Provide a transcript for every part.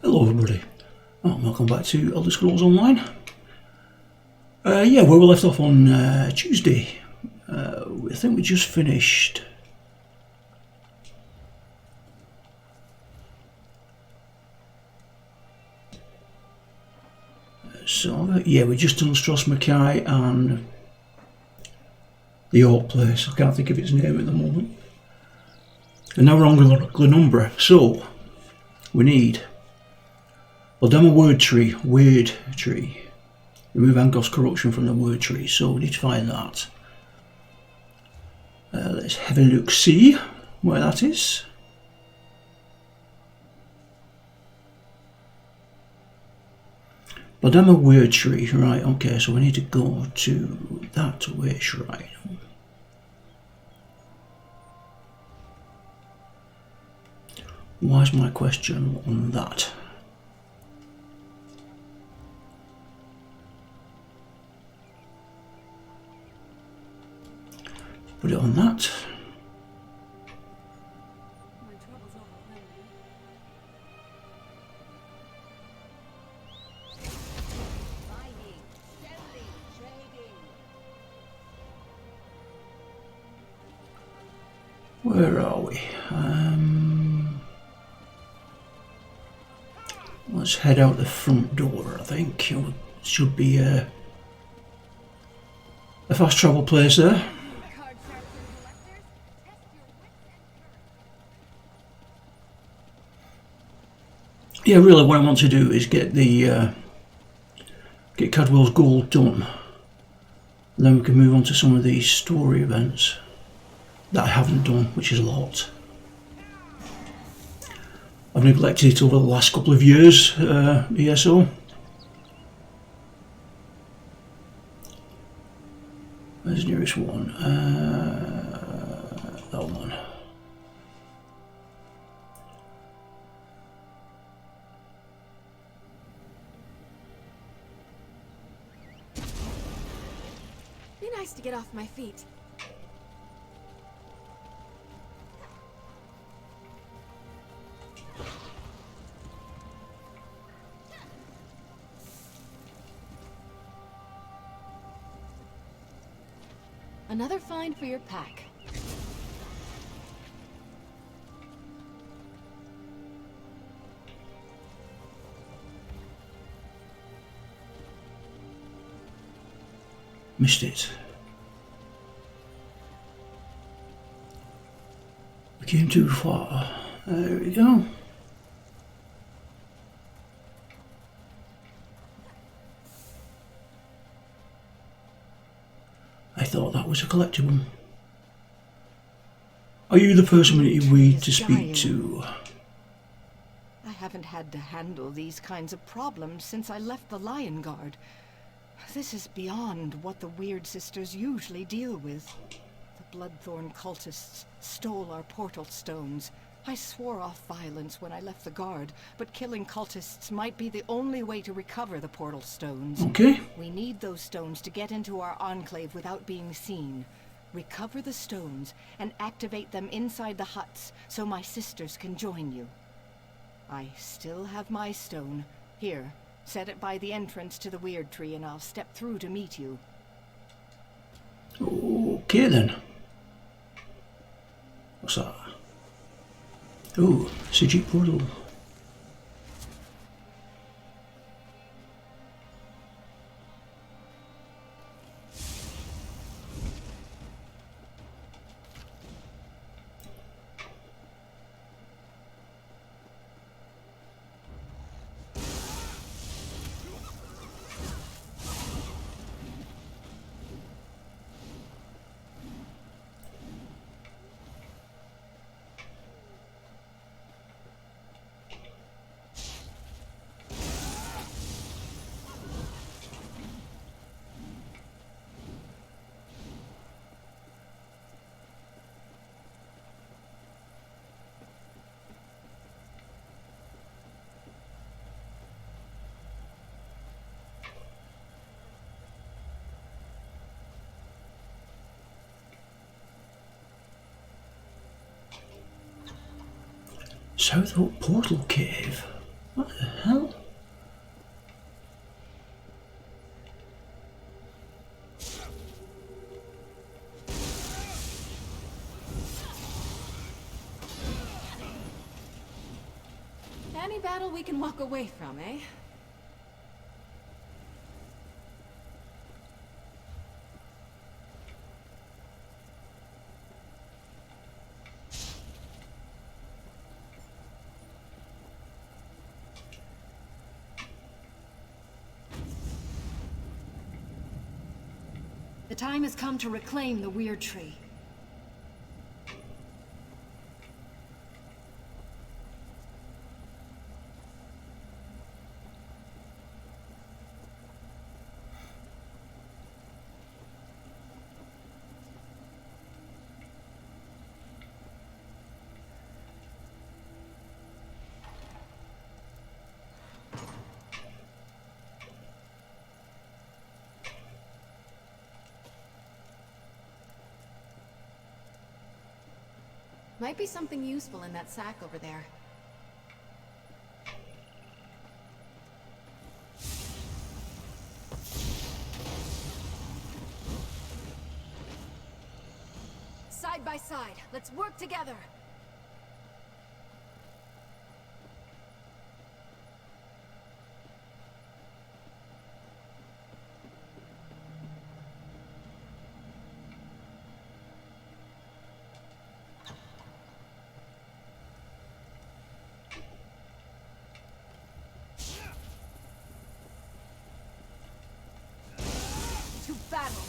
Hello everybody, welcome back to Elder Scrolls Online. Yeah, where we left off on Tuesday, I think we just finished we just done Strass Mackay and the Oak Place. I can't think of its name at the moment. And now we're on Glenumbra, so we need Aldema Word Tree, remove Angos corruption from the Word Tree, so we need to find that. Let's have a look, see where that is. Aldema Word Tree, right, okay, so we need to go to that way shrine. Why's my question on that? Put it on that. Where are we? Let's head out the front door, I think. It should be a fast travel place there. Yeah, really what I want to do is get Cadwell's gold done. And then we can move on to some of these story events that I haven't done, which is a lot. I've neglected it over the last couple of years, E.S.O. Where's the nearest one? That one. Be nice to get off my feet. Another find for your pack. Missed it. We came too far. There we go. I thought that was a collectible. Are you the person we need to speak to? I haven't had to handle these kinds of problems since I left the Lion Guard. This is beyond what the Weird Sisters usually deal with. The Bloodthorn cultists stole our portal stones. I swore off violence when I left the Guard, but killing cultists might be the only way to recover the portal stones. Okay. We need those stones to get into our enclave without being seen. Recover the stones and activate them inside the huts so my sisters can join you. I still have my stone. Here, set it by the entrance to the Weird Tree and I'll step through to meet you. Okay then. What's that? Oh, CG portal. South Oak Portal Cave? What the hell? Any battle we can walk away from, eh? The time has come to reclaim the Weird Tree. Might be something useful in that sack over there. Side by side, let's work together. To battle!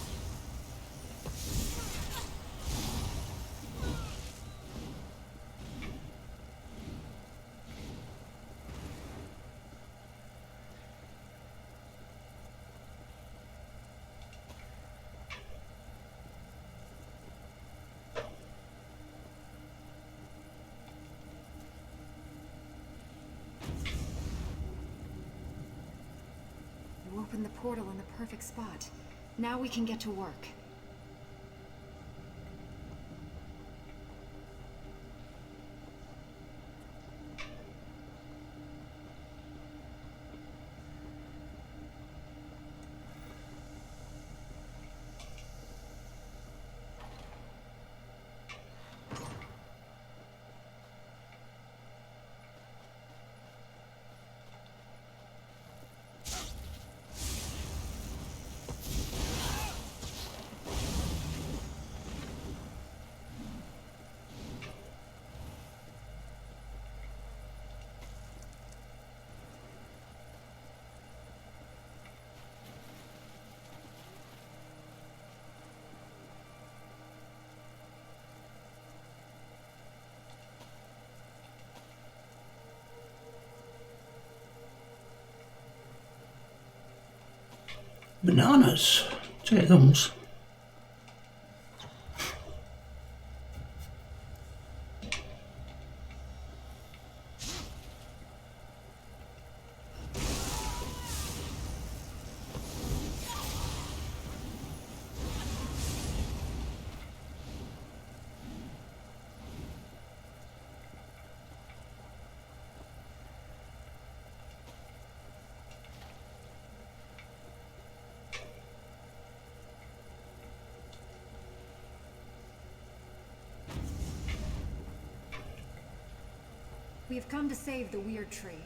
You opened the portal in the perfect spot. Now we can get to work. Bananas. Take those. We have come to save the Weird Tree.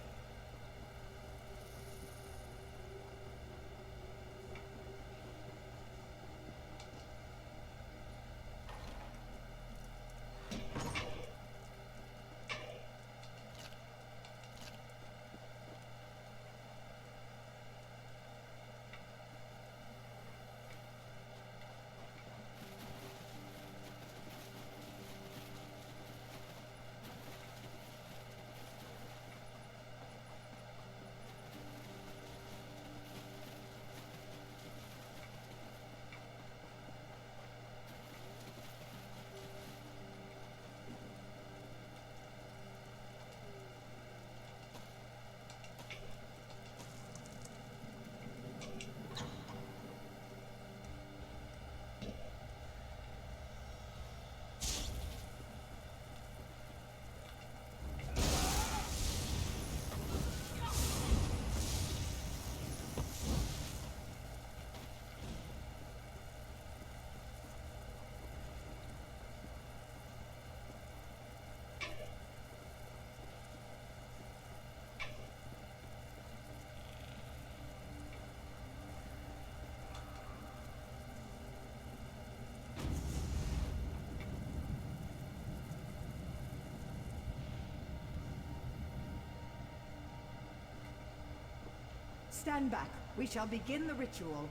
Stand back. We shall begin the ritual.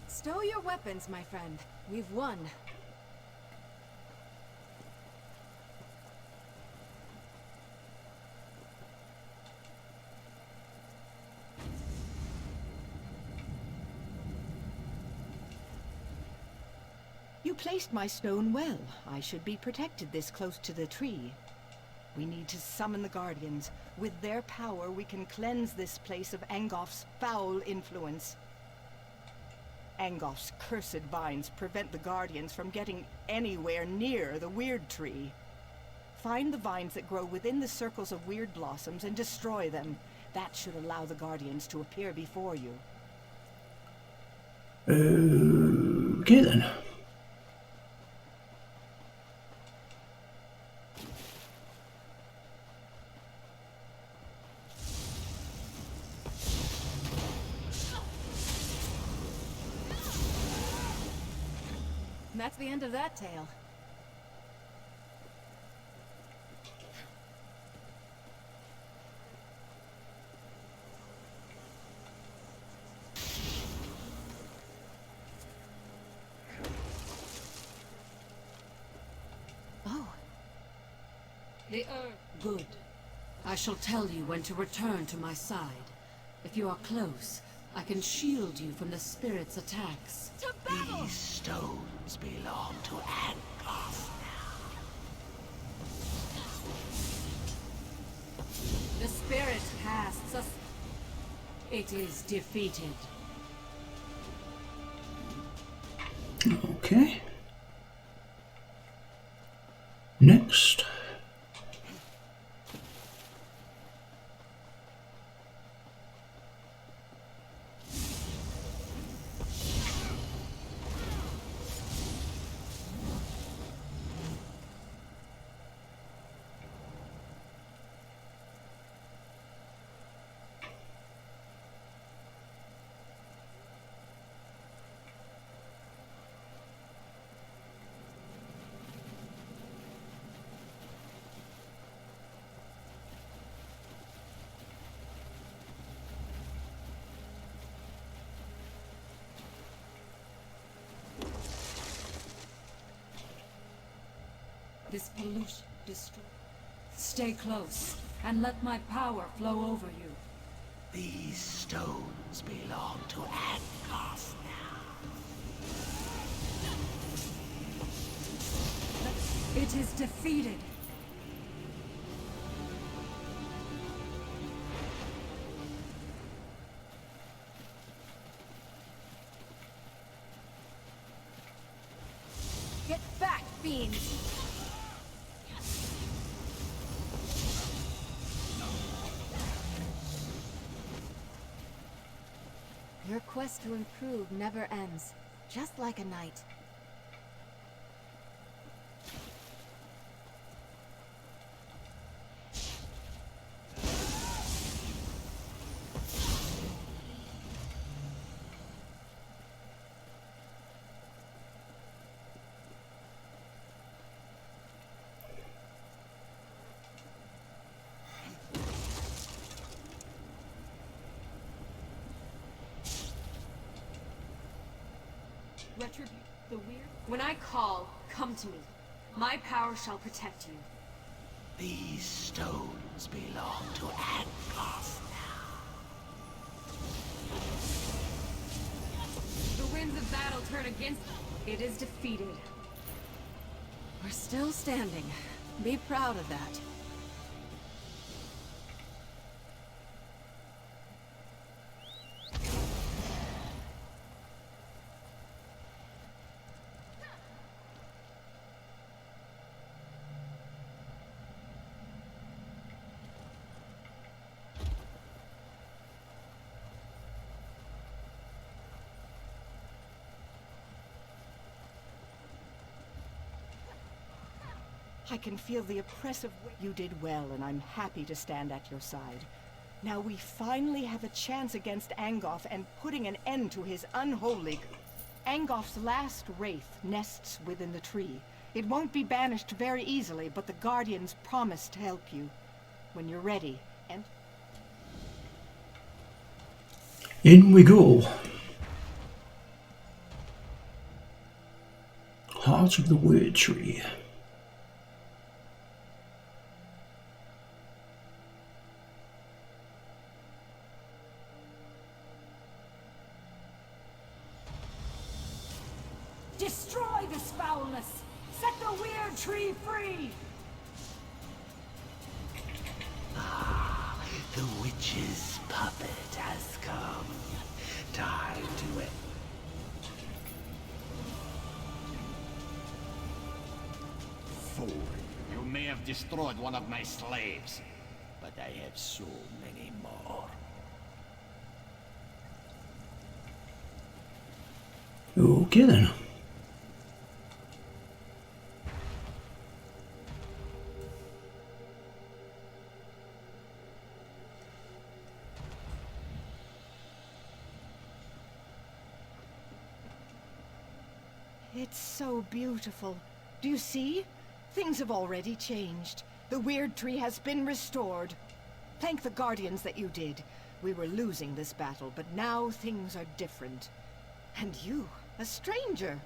Stow your weapons, my friend. We've won. You placed my stone well. I should be protected this close to the tree. We need to summon the Guardians. With their power, we can cleanse this place of Angoff's foul influence. Angoff's cursed vines prevent the Guardians from getting anywhere near the Weird Tree. Find the vines that grow within the circles of weird blossoms and destroy them. That should allow the Guardians to appear before you. Okay then. And that's the end of that tale. Oh. The herb. Good. I shall tell you when to return to my side. If you are close, I can shield you from the spirit's attacks. To battle! These stones belong to Angoff now. The spirit casts us. It is defeated. Okay. Next. This pollution destroy. Stay close, and let my power flow over you. These stones belong to Angoff now. It is defeated. Get back, fiends! Your quest to improve never ends, just like a knight. Retribute the weird. When I call, come to me. My power shall protect you. These stones belong to Angoff now. The winds of battle turn against me. It is defeated. We're still standing. Be proud of that. I can feel the oppressive weight. You did well, and I'm happy to stand at your side. Now we finally have a chance against Angoff and putting an end to his unholy... Angoff's last wraith nests within the tree. It won't be banished very easily, but the Guardians promise to help you. When you're ready, and... In we go. Heart of the Weird Tree. Destroy this foulness! Set the weird tree free! The witch's puppet has come. Time to it. Fool. You may have destroyed one of my slaves, but I have so many more. Okay then. It's so beautiful. Do you see? Things have already changed. The weird tree has been restored. Thank the Guardians that you did. We were losing this battle, but now things are different. And you, a stranger.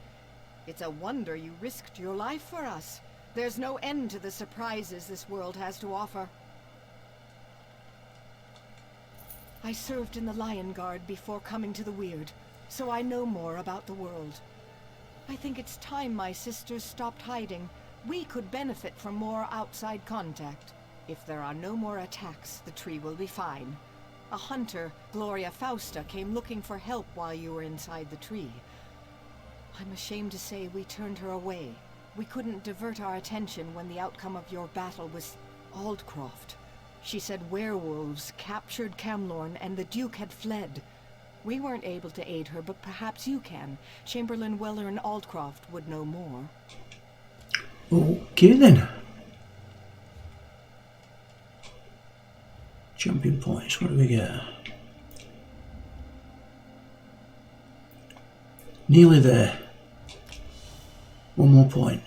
It's a wonder you risked your life for us. There's no end to the surprises this world has to offer. I served in the Lion Guard before coming to the Weird, so I know more about the world. I think it's time my sisters stopped hiding. We could benefit from more outside contact. If there are no more attacks, the tree will be fine. A hunter, Gloria Fausta, came looking for help while you were inside the tree. I'm ashamed to say we turned her away. We couldn't divert our attention when the outcome of your battle was Aldcroft. She said werewolves captured Camlorn and the Duke had fled. We weren't able to aid her, but perhaps you can. Chamberlain Weller and Aldcroft would know more. Okay then. Champion points, what do we get? Nearly there. One more point.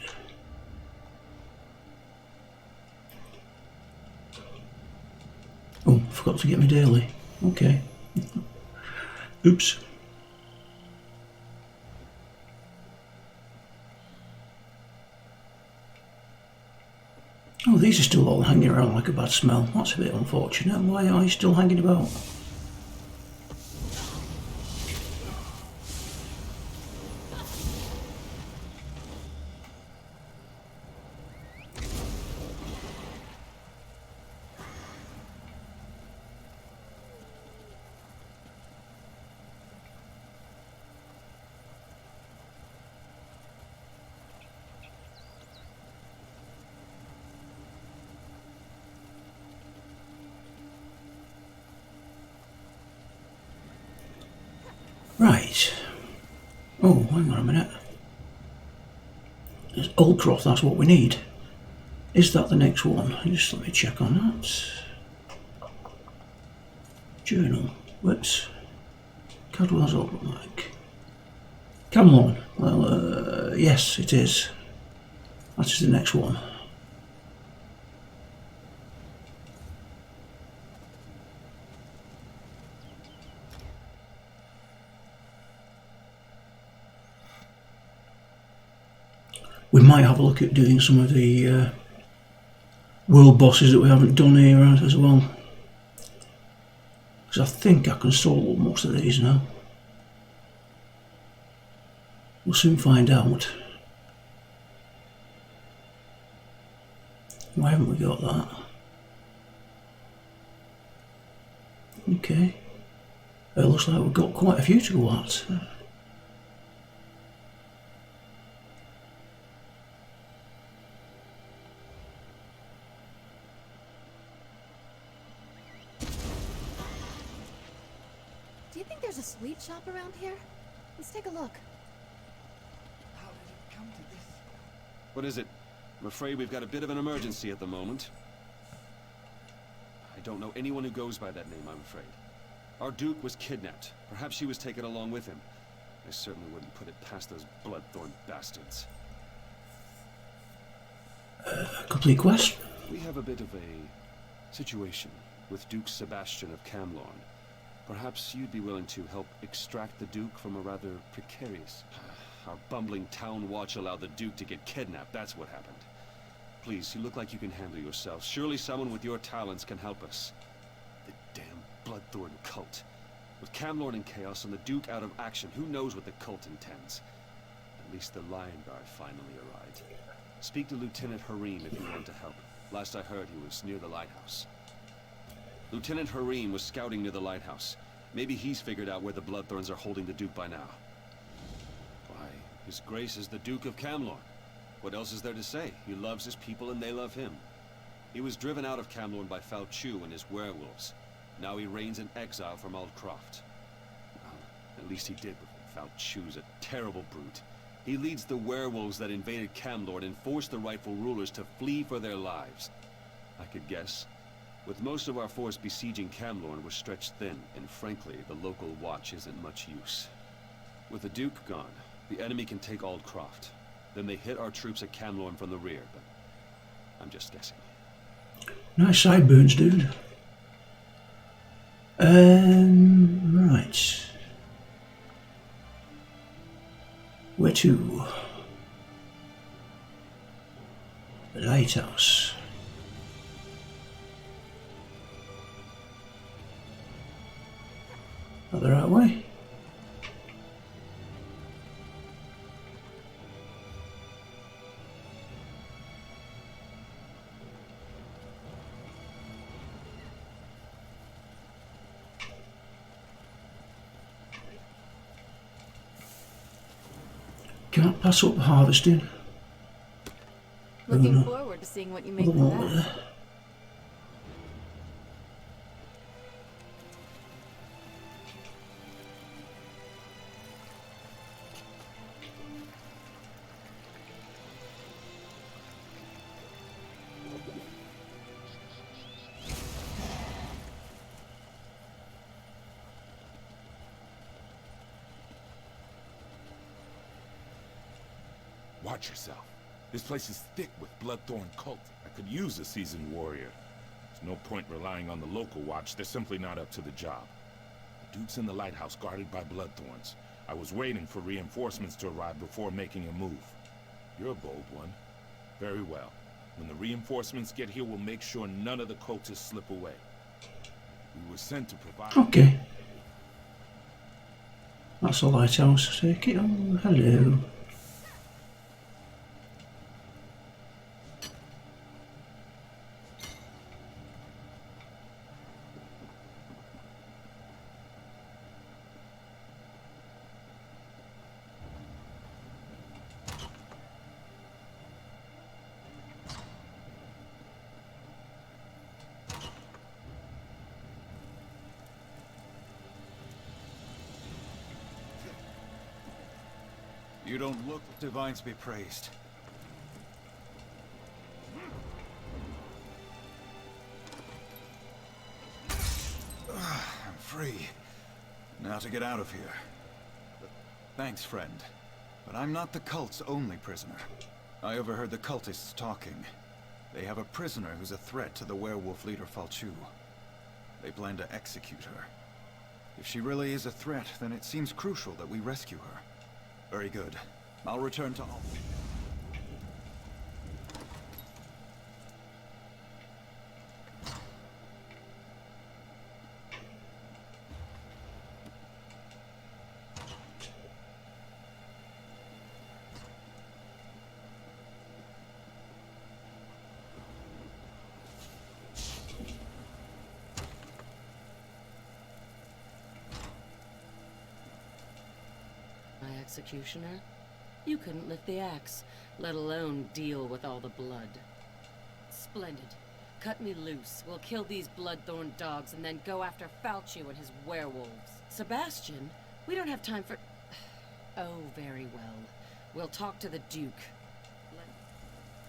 Oh, forgot to get me daily. Okay. Oops. Oh, these are still all hanging around like a bad smell. That's a bit unfortunate. Why are you still hanging about? Right. Oh, hang on a minute. There's Aldcroft, that's what we need. Is that the next one? Just let me check on that. Journal. Whoops. Cadwell's Olgrey. Camlorn. Well, yes, it is. That is the next one. We might have a look at doing some of the world bosses that we haven't done here as well. Because I think I can solo most of these now. We'll soon find out. Why haven't we got that? Okay. It looks like we've got quite a few to go at. Do you think there's a sweet shop around here? Let's take a look. How did it come to this? What is it? I'm afraid we've got a bit of an emergency at the moment. I don't know anyone who goes by that name, I'm afraid. Our Duke was kidnapped. Perhaps she was taken along with him. I certainly wouldn't put it past those Bloodthorn bastards. Complete quest. We have a bit of a situation with Duke Sebastian of Camlorn. Perhaps you'd be willing to help extract the Duke from a rather precarious... Our bumbling town watch allowed the Duke to get kidnapped, that's what happened. Please, you look like you can handle yourself. Surely someone with your talents can help us. The damn Bloodthorn cult. With Camlorn in chaos and the Duke out of action, who knows what the cult intends? At least the Lion Guard finally arrived. Speak to Lieutenant Harim if you want to help. Last I heard, he was near the lighthouse. Lieutenant Harim was scouting near the lighthouse. Maybe he's figured out where the Bloodthorns are holding the Duke by now. Why, His Grace is the Duke of Camlorn. What else is there to say? He loves his people and they love him. He was driven out of Camlorn by Falchu and his werewolves. Now he reigns in exile from Aldcroft. Well, at least he did with him. Falchu's a terrible brute. He leads the werewolves that invaded Camlorn and forced the rightful rulers to flee for their lives. I could guess. With most of our force besieging Camlorn, we're stretched thin, and frankly, the local watch isn't much use. With the Duke gone, the enemy can take Aldcroft. Then they hit our troops at Camlorn from the rear, but I'm just guessing. Nice sideburns, dude. Right. Where to? The lighthouse. Not the right way. Can't pass up harvesting. Looking forward to seeing what you make from that. Watch yourself. This place is thick with Bloodthorn cult. I could use a seasoned warrior. There's no point relying on the local watch. They're simply not up to the job. The Duke's in the lighthouse guarded by Bloodthorns. I was waiting for reinforcements to arrive before making a move. You're a bold one. Very well. When the reinforcements get here, we'll make sure none of the cultists slip away. We were sent to provide... Okay. That's the lighthouse. Take it on. Hello. You don't look divines be praised. I'm free. Now to get out of here. Thanks, friend. But I'm not the cult's only prisoner. I overheard the cultists talking. They have a prisoner who's a threat to the werewolf leader Falchu. They plan to execute her. If she really is a threat, then it seems crucial that we rescue her. Very good. I'll return to Olgrey. Executioner? You couldn't lift the axe, let alone deal with all the blood. Splendid. Cut me loose. We'll kill these Bloodthorn dogs and then go after Falchu and his werewolves. Sebastian? We don't have time for... Oh, very well. We'll talk to the Duke.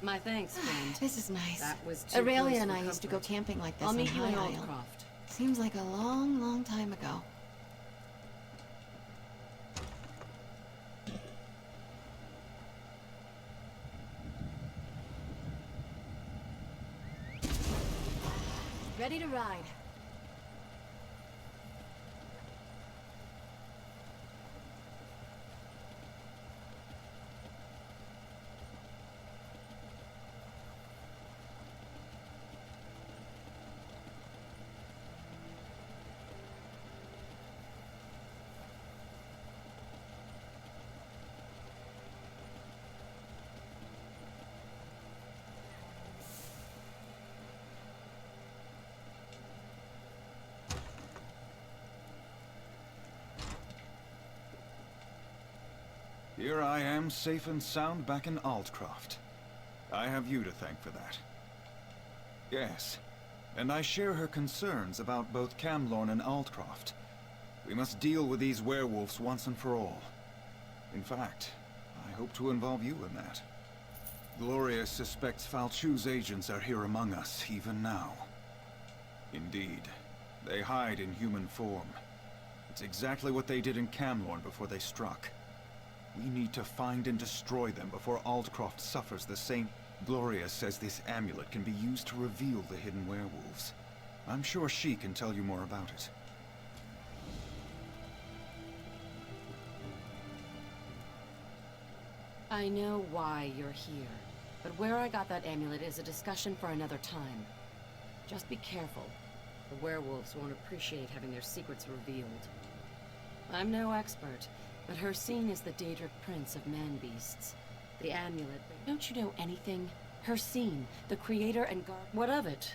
My thanks, friend. This is nice. That was too Aurelia close and for I used to go comfort. camping like this I'll on meet you in High Isle. Oldcroft. Seems like a long, long time ago. Ready to ride. Here I am, safe and sound back in Aldcroft. I have you to thank for that. Yes, and I share her concerns about both Camlorn and Aldcroft. We must deal with these werewolves once and for all. In fact, I hope to involve you in that. Gloria suspects Falchu's agents are here among us, even now. Indeed, they hide in human form. It's exactly what they did in Camlorn before they struck. We need to find and destroy them before Aldcroft suffers the same. Gloria says this amulet can be used to reveal the hidden werewolves. I'm sure she can tell you more about it. I know why you're here, but where I got that amulet is a discussion for another time. Just be careful. The werewolves won't appreciate having their secrets revealed. I'm no expert, but Hercene is the Daedric prince of man-beasts. The amulet... Don't you know anything? Hercene, the creator and guard... What of it?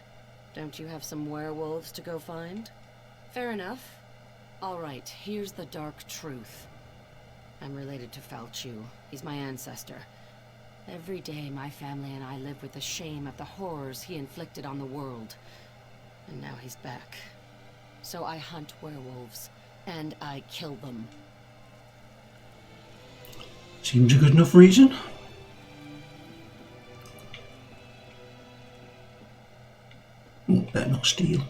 Don't you have some werewolves to go find? Fair enough. All right, here's the dark truth. I'm related to Falchu. He's my ancestor. Every day, my family and I live with the shame of the horrors he inflicted on the world. And now he's back. So I hunt werewolves, and I kill them. Seems a good enough reason. Oh, better not steal.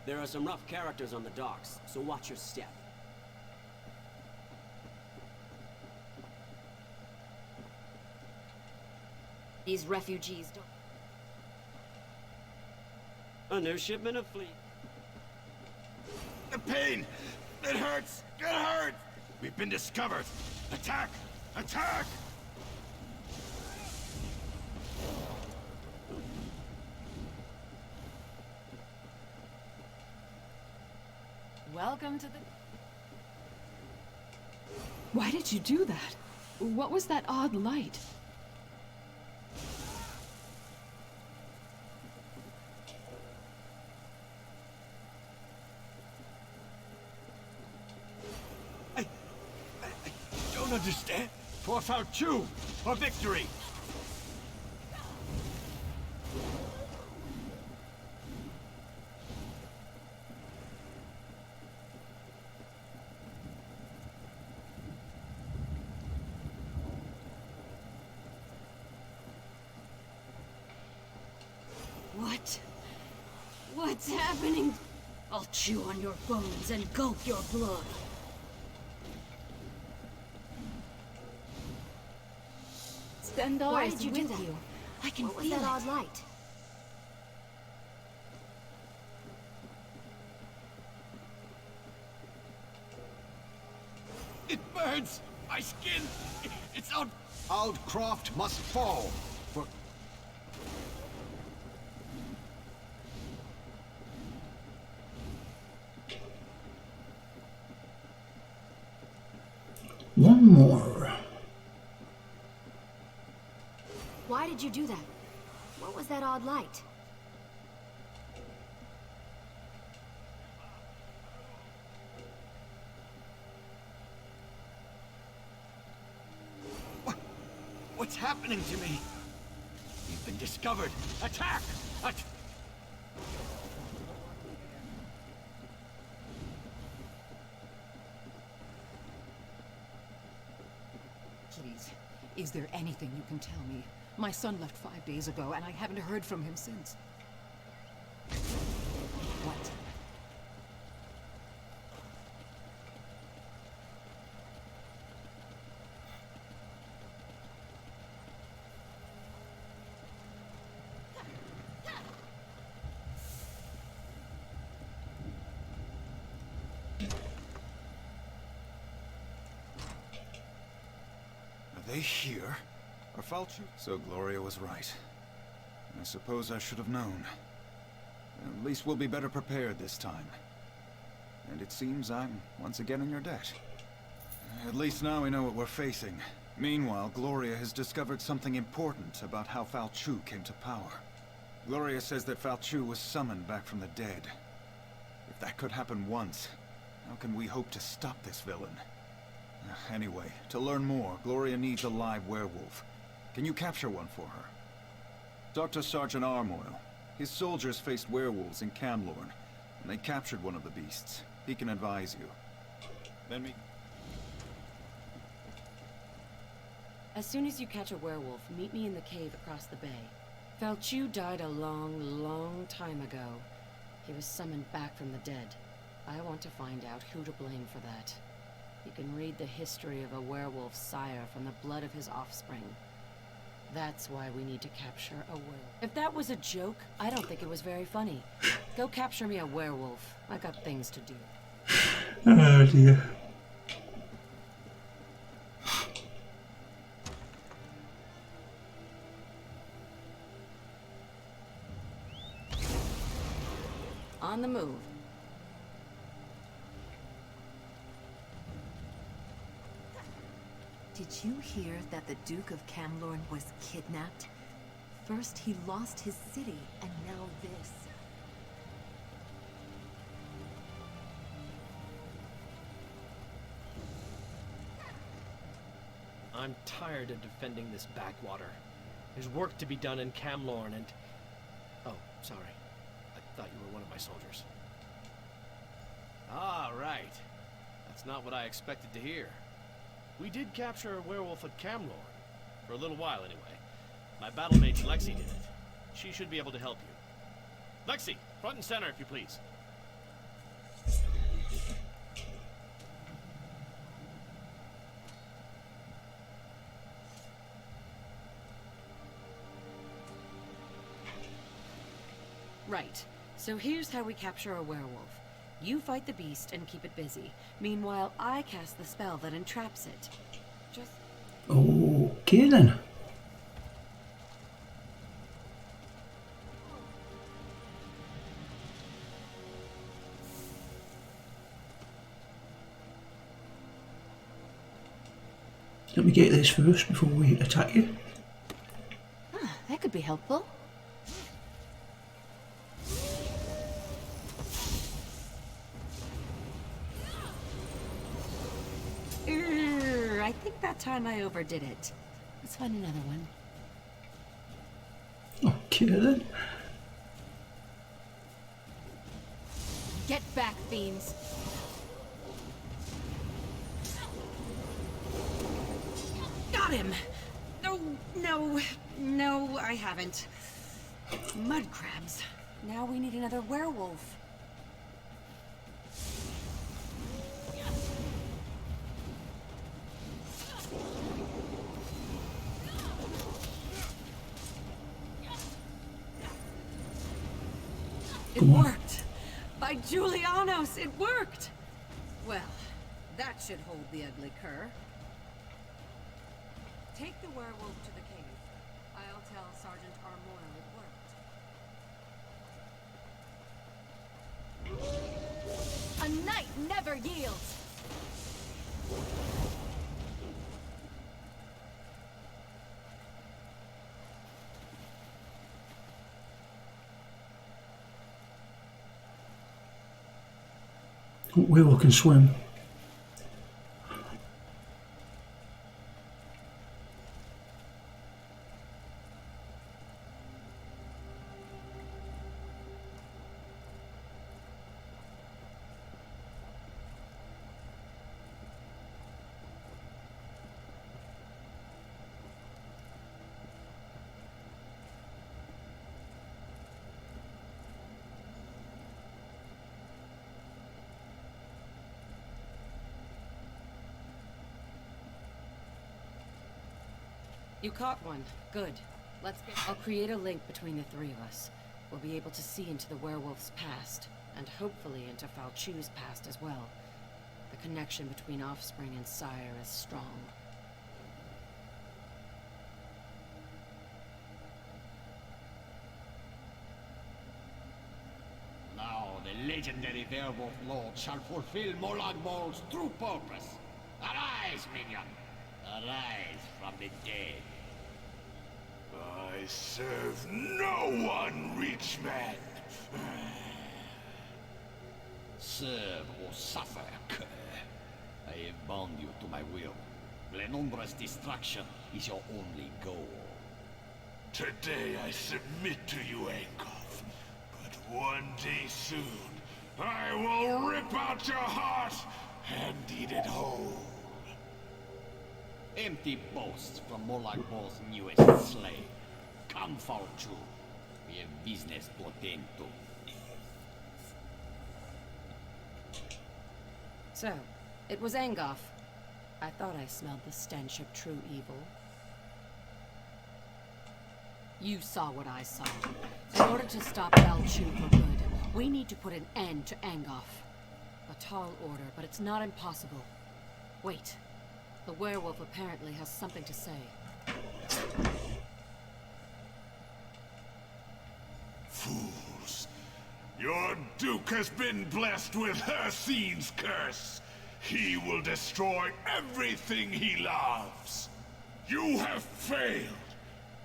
There are some rough characters on the docks, so watch your step. These refugees don't... A new shipment of fleet. The pain! It hurts! It hurts! We've been discovered! Attack! Attack! Welcome to the... Why did you do that? What was that odd light? I don't understand. For Falchu! For victory! What? What's happening? I'll chew on your bones and gulp your blood. Stendarr Why is did you with do that? you. I can What was feel that it. odd light? It burns! My skin! It's on... Aldcroft must fall! For... One more. Why did you do that? What was that odd light? happening to me? We've been discovered. Attack! Please, is there anything you can tell me? My son left 5 days ago, and I haven't heard from him since. What? Are they here? Are Falchu? So Gloria was right. I suppose I should have known. At least we'll be better prepared this time. And it seems I'm once again in your debt. At least now we know what we're facing. Meanwhile, Gloria has discovered something important about how Falchu came to power. Gloria says that Falchu was summoned back from the dead. If that could happen once, how can we hope to stop this villain? Anyway, to learn more, Gloria needs a live werewolf. Can you capture one for her? Talk to Sergeant Armoil. His soldiers faced werewolves in Camlorn, and they captured one of the beasts. He can advise you. Then we... As soon as you catch a werewolf, meet me in the cave across the bay. Falchu died a long, long time ago. He was summoned back from the dead. I want to find out who to blame for that. You can read the history of a werewolf's sire from the blood of his offspring. That's why we need to capture a werewolf. If that was a joke, I don't think it was very funny. Go capture me a werewolf. I got things to do. Oh dear. On the move. Did you hear that the Duke of Camlorn was kidnapped? First he lost his city, and now this. I'm tired of defending this backwater. There's work to be done in Camlorn and... Oh, sorry. I thought you were one of my soldiers. Ah, right. That's not what I expected to hear. We did capture a werewolf at Camlorn. For a little while, anyway. My battlemate Lexi did it. She should be able to help you. Lexi, front and center, if you please. Right. So here's how we capture a werewolf. You fight the beast and keep it busy. Meanwhile, I cast the spell that entraps it. Just... Okay then. Let me get this first before we attack you. That could be helpful. I think that time I overdid it. Let's find another one. Okay then. Get back, fiends. Got him! No, I haven't. Mud crabs. Now we need another werewolf. It worked! By Julianos, it worked! Well, that should hold the ugly cur. Take the werewolf to the cave. I'll tell Sergeant Armoil it worked. A knight never yields! Werewolf can swim. You caught one. Good. Let's get... I'll create a link between the three of us. We'll be able to see into the werewolf's past, and hopefully into Falchu's past as well. The connection between offspring and sire is strong. Now the legendary werewolf lord shall fulfill Molag Bol's true purpose. Arise, minion! Arise from the dead. I serve no one, rich man. Serve or suffer, cur. I have bound you to my will. Glenumbra's destruction is your only goal. Today I submit to you, Angoff. But one day soon, I will rip out your heart and eat it whole. Empty boasts from Molag Bol's newest slave. Come, Falchu. We have business to attend to. So, it was Angoff. I thought I smelled the stench of true evil. You saw what I saw. In order to stop Falchu for good, we need to put an end to Angoff. A tall order, but it's not impossible. Wait. The werewolf apparently has something to say. Fools. Your Duke has been blessed with Hircine's curse. He will destroy everything he loves. You have failed.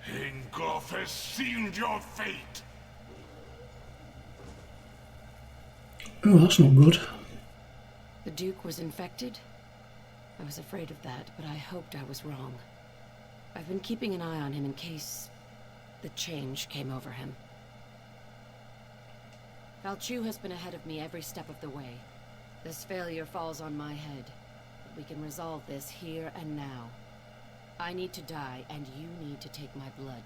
Angoff has sealed your fate. Oh, that's not good. The Duke was infected? I was afraid of that, but I hoped I was wrong. I've been keeping an eye on him in case the change came over him. Falchu has been ahead of me every step of the way. This failure falls on my head, but we can resolve this here and now. I need to die, and you need to take my blood.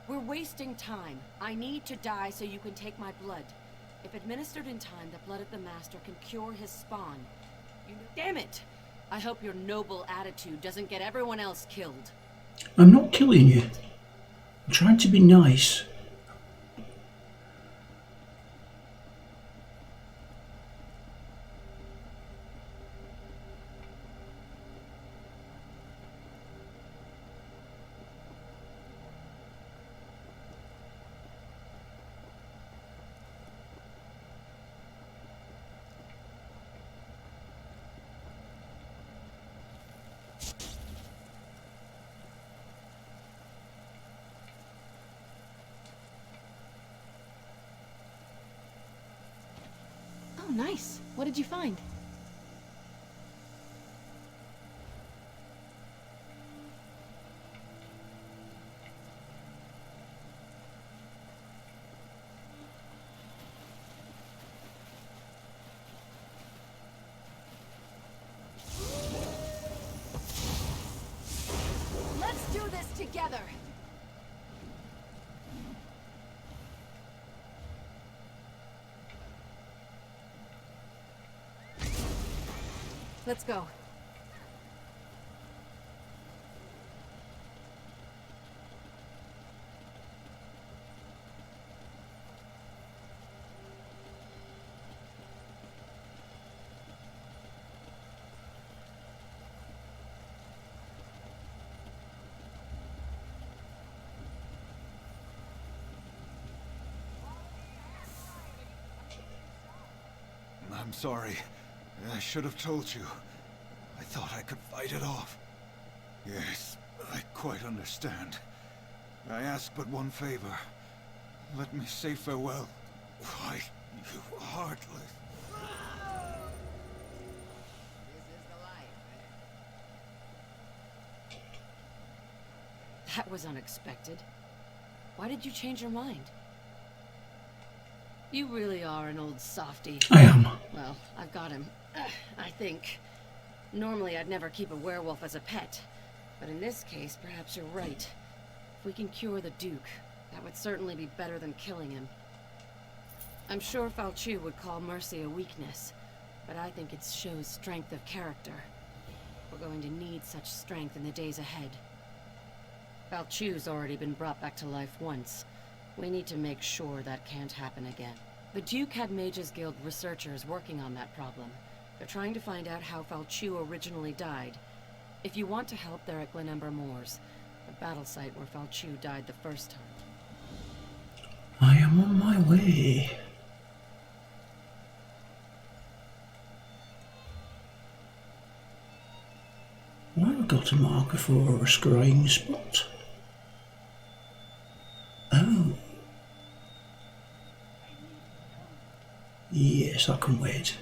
We're wasting time. I need to die so you can take my blood. If administered in time, the blood of the Master can cure his spawn. You know— Damn it! I hope your noble attitude doesn't get everyone else killed. I'm not killing you. I'm trying to be nice. Oh, nice. What did you find? Let's do this together! Let's go. I'm sorry. I should have told you. I thought I could fight it off. Yes, I quite understand. I ask but one favor. Let me say farewell. Why, you heartless... That was unexpected. Why did you change your mind? You really are an old softy. I am. Well, I've got him. I think. Normally I'd never keep a werewolf as a pet. But in this case, perhaps you're right. If we can cure the Duke, that would certainly be better than killing him. I'm sure Falchu would call mercy a weakness, but I think it shows strength of character. We're going to need such strength in the days ahead. Falchu's already been brought back to life once. We need to make sure that can't happen again. The Duke had Mages Guild researchers working on that problem. They're trying to find out how Falchu originally died. If you want to help, they're at Glenember Moors, the battle site where Falchu died the first time. I am on my way. I've got a marker for a scrying spot. Oh. Yes, I can wait.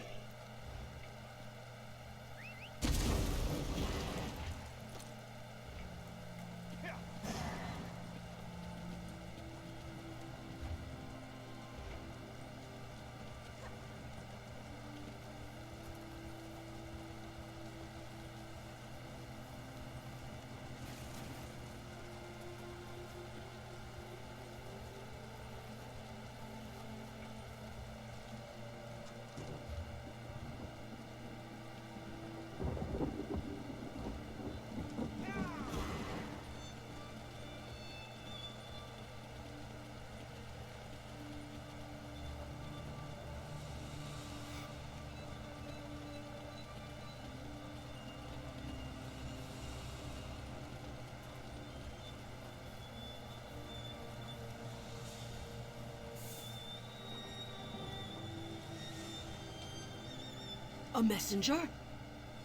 A messenger?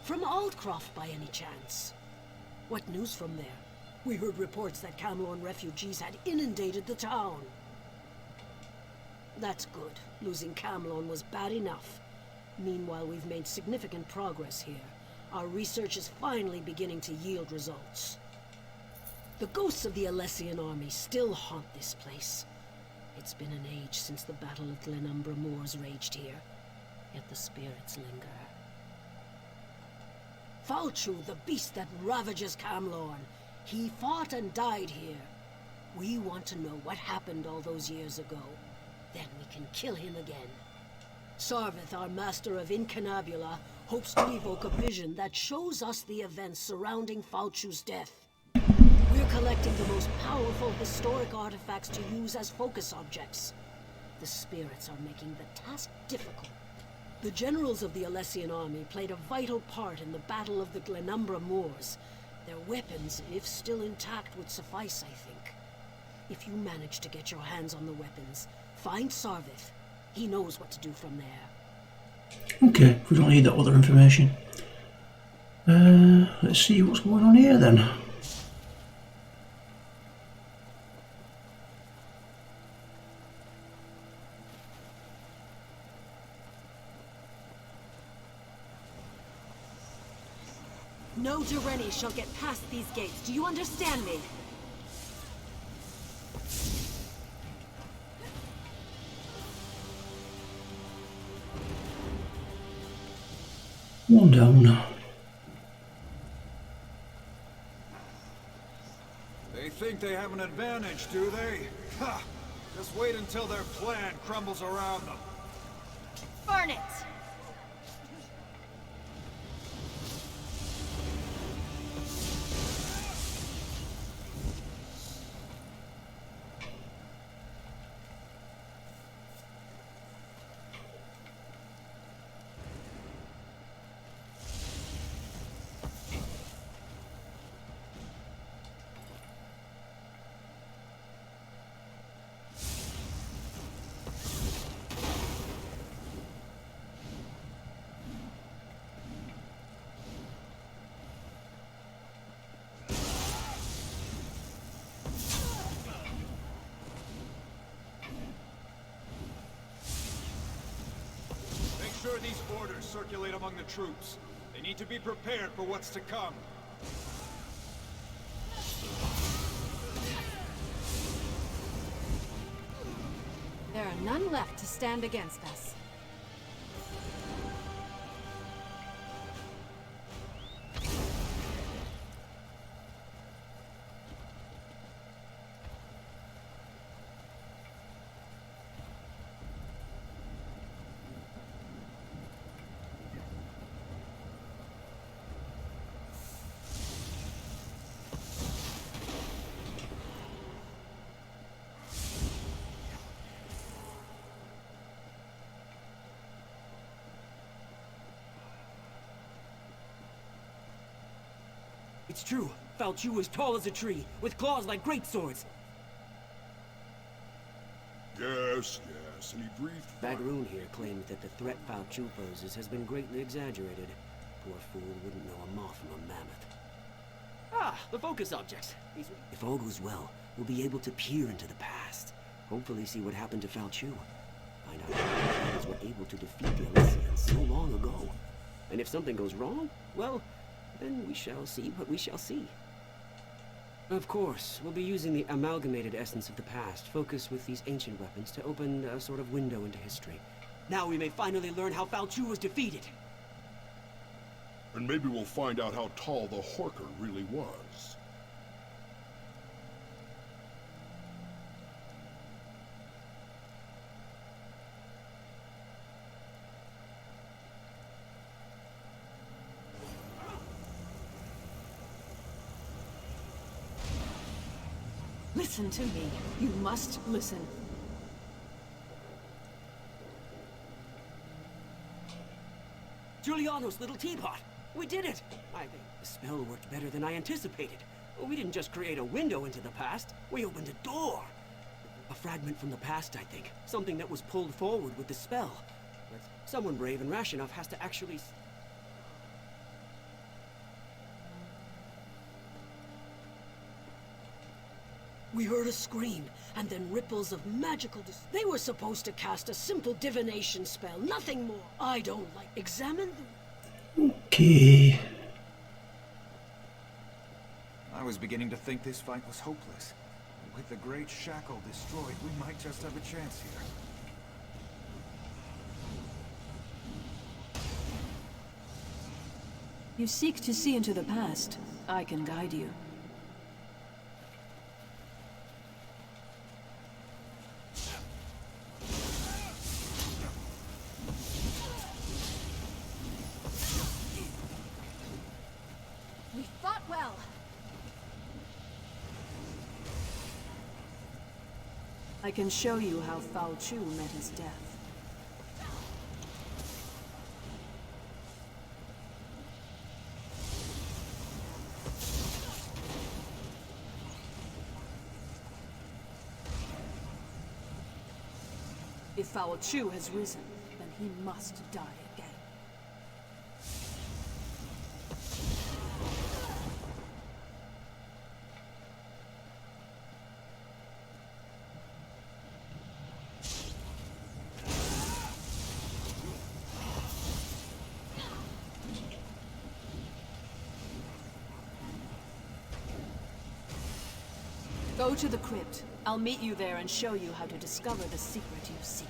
From Aldcroft, by any chance? What news from there? We heard reports that Camlorn refugees had inundated the town. That's good. Losing Camlorn was bad enough. Meanwhile, we've made significant progress here. Our research is finally beginning to yield results. The ghosts of the Alessian army still haunt this place. It's been an age since the Battle of Glenember Moors raged here, yet the spirits linger. Falchu, the beast that ravages Camlorn. He fought and died here. We want to know what happened all those years ago. Then we can kill him again. Sarvith, our master of Incunabula, hopes to evoke a vision that shows us the events surrounding Falchu's death. We're collecting the most powerful historic artifacts to use as focus objects. The spirits are making the task difficult. The generals of the Alessian army played a vital part in the Battle of the Glenember Moors. Their weapons, if still intact, would suffice, I think. If you manage to get your hands on the weapons, find Sarvith. He knows what to do from there. Okay, we don't need that other information. Let's see what's going on here then. No Dureni shall get past these gates. Do you understand me? One down now. They think they have an advantage, do they? Ha! Just wait until their plan crumbles around them. Burn it! Sure these orders circulate among the troops. They need to be prepared for what's to come. There are none left to stand against us. It's true. Falchu was tall as a tree, with claws like great swords. Yes, and he breathed fire. Bagroon here claims that the threat Falchu poses has been greatly exaggerated. Poor fool wouldn't know a moth from a mammoth. Ah, the focus objects. If all goes well, we'll be able to peer into the past. Hopefully see what happened to Falchu. Find out how the humans were able to defeat the Elysians so long ago. And if something goes wrong, well, then we shall see what we shall see. Of course, we'll be using the amalgamated essence of the past, focused with these ancient weapons to open a sort of window into history. Now we may finally learn how Falchu was defeated. And maybe we'll find out how tall the Horker really was. Listen to me. You must listen. Giuliano's little teapot! We did it! I think the spell worked better than I anticipated. We didn't just create a window into the past, we opened a door! A fragment from the past, I think. Something that was pulled forward with the spell. But someone brave and rash enough has to actually... We heard a scream, and then ripples of magical They were supposed to cast a simple divination spell, nothing more. I don't like... Examine them. Okay. I was beginning to think this fight was hopeless. With the Great Shackle destroyed, we might just have a chance here. You seek to see into the past. I can guide you. We fought well. I can show you how Falchu met his death. If Falchu has risen, then he must die again. Go to the crypt. I'll meet you there and show you how to discover the secret you seek.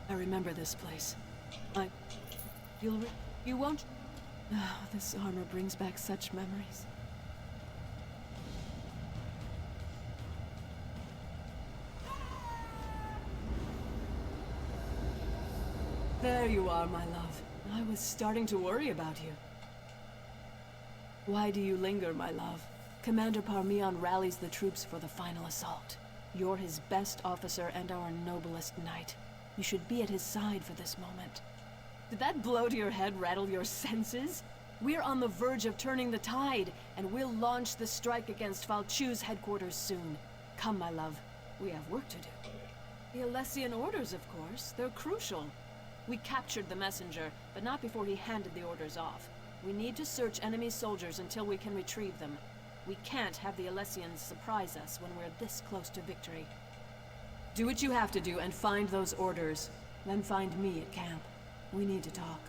I remember this place. You won't... Oh, this armor brings back such memories. There you are, my love. I was starting to worry about you. Why do you linger, my love? Commander Parmeon rallies the troops for the final assault. You're his best officer and our noblest knight. You should be at his side for this moment. Did that blow to your head rattle your senses? We're on the verge of turning the tide, and we'll launch the strike against Falchu's headquarters soon. Come, my love. We have work to do. The Elysian orders, of course. They're crucial. We captured the messenger, but not before he handed the orders off. We need to search enemy soldiers until we can retrieve them. We can't have the Elysians surprise us when we're this close to victory. Do what you have to do and find those orders. Then find me at camp. We need to talk.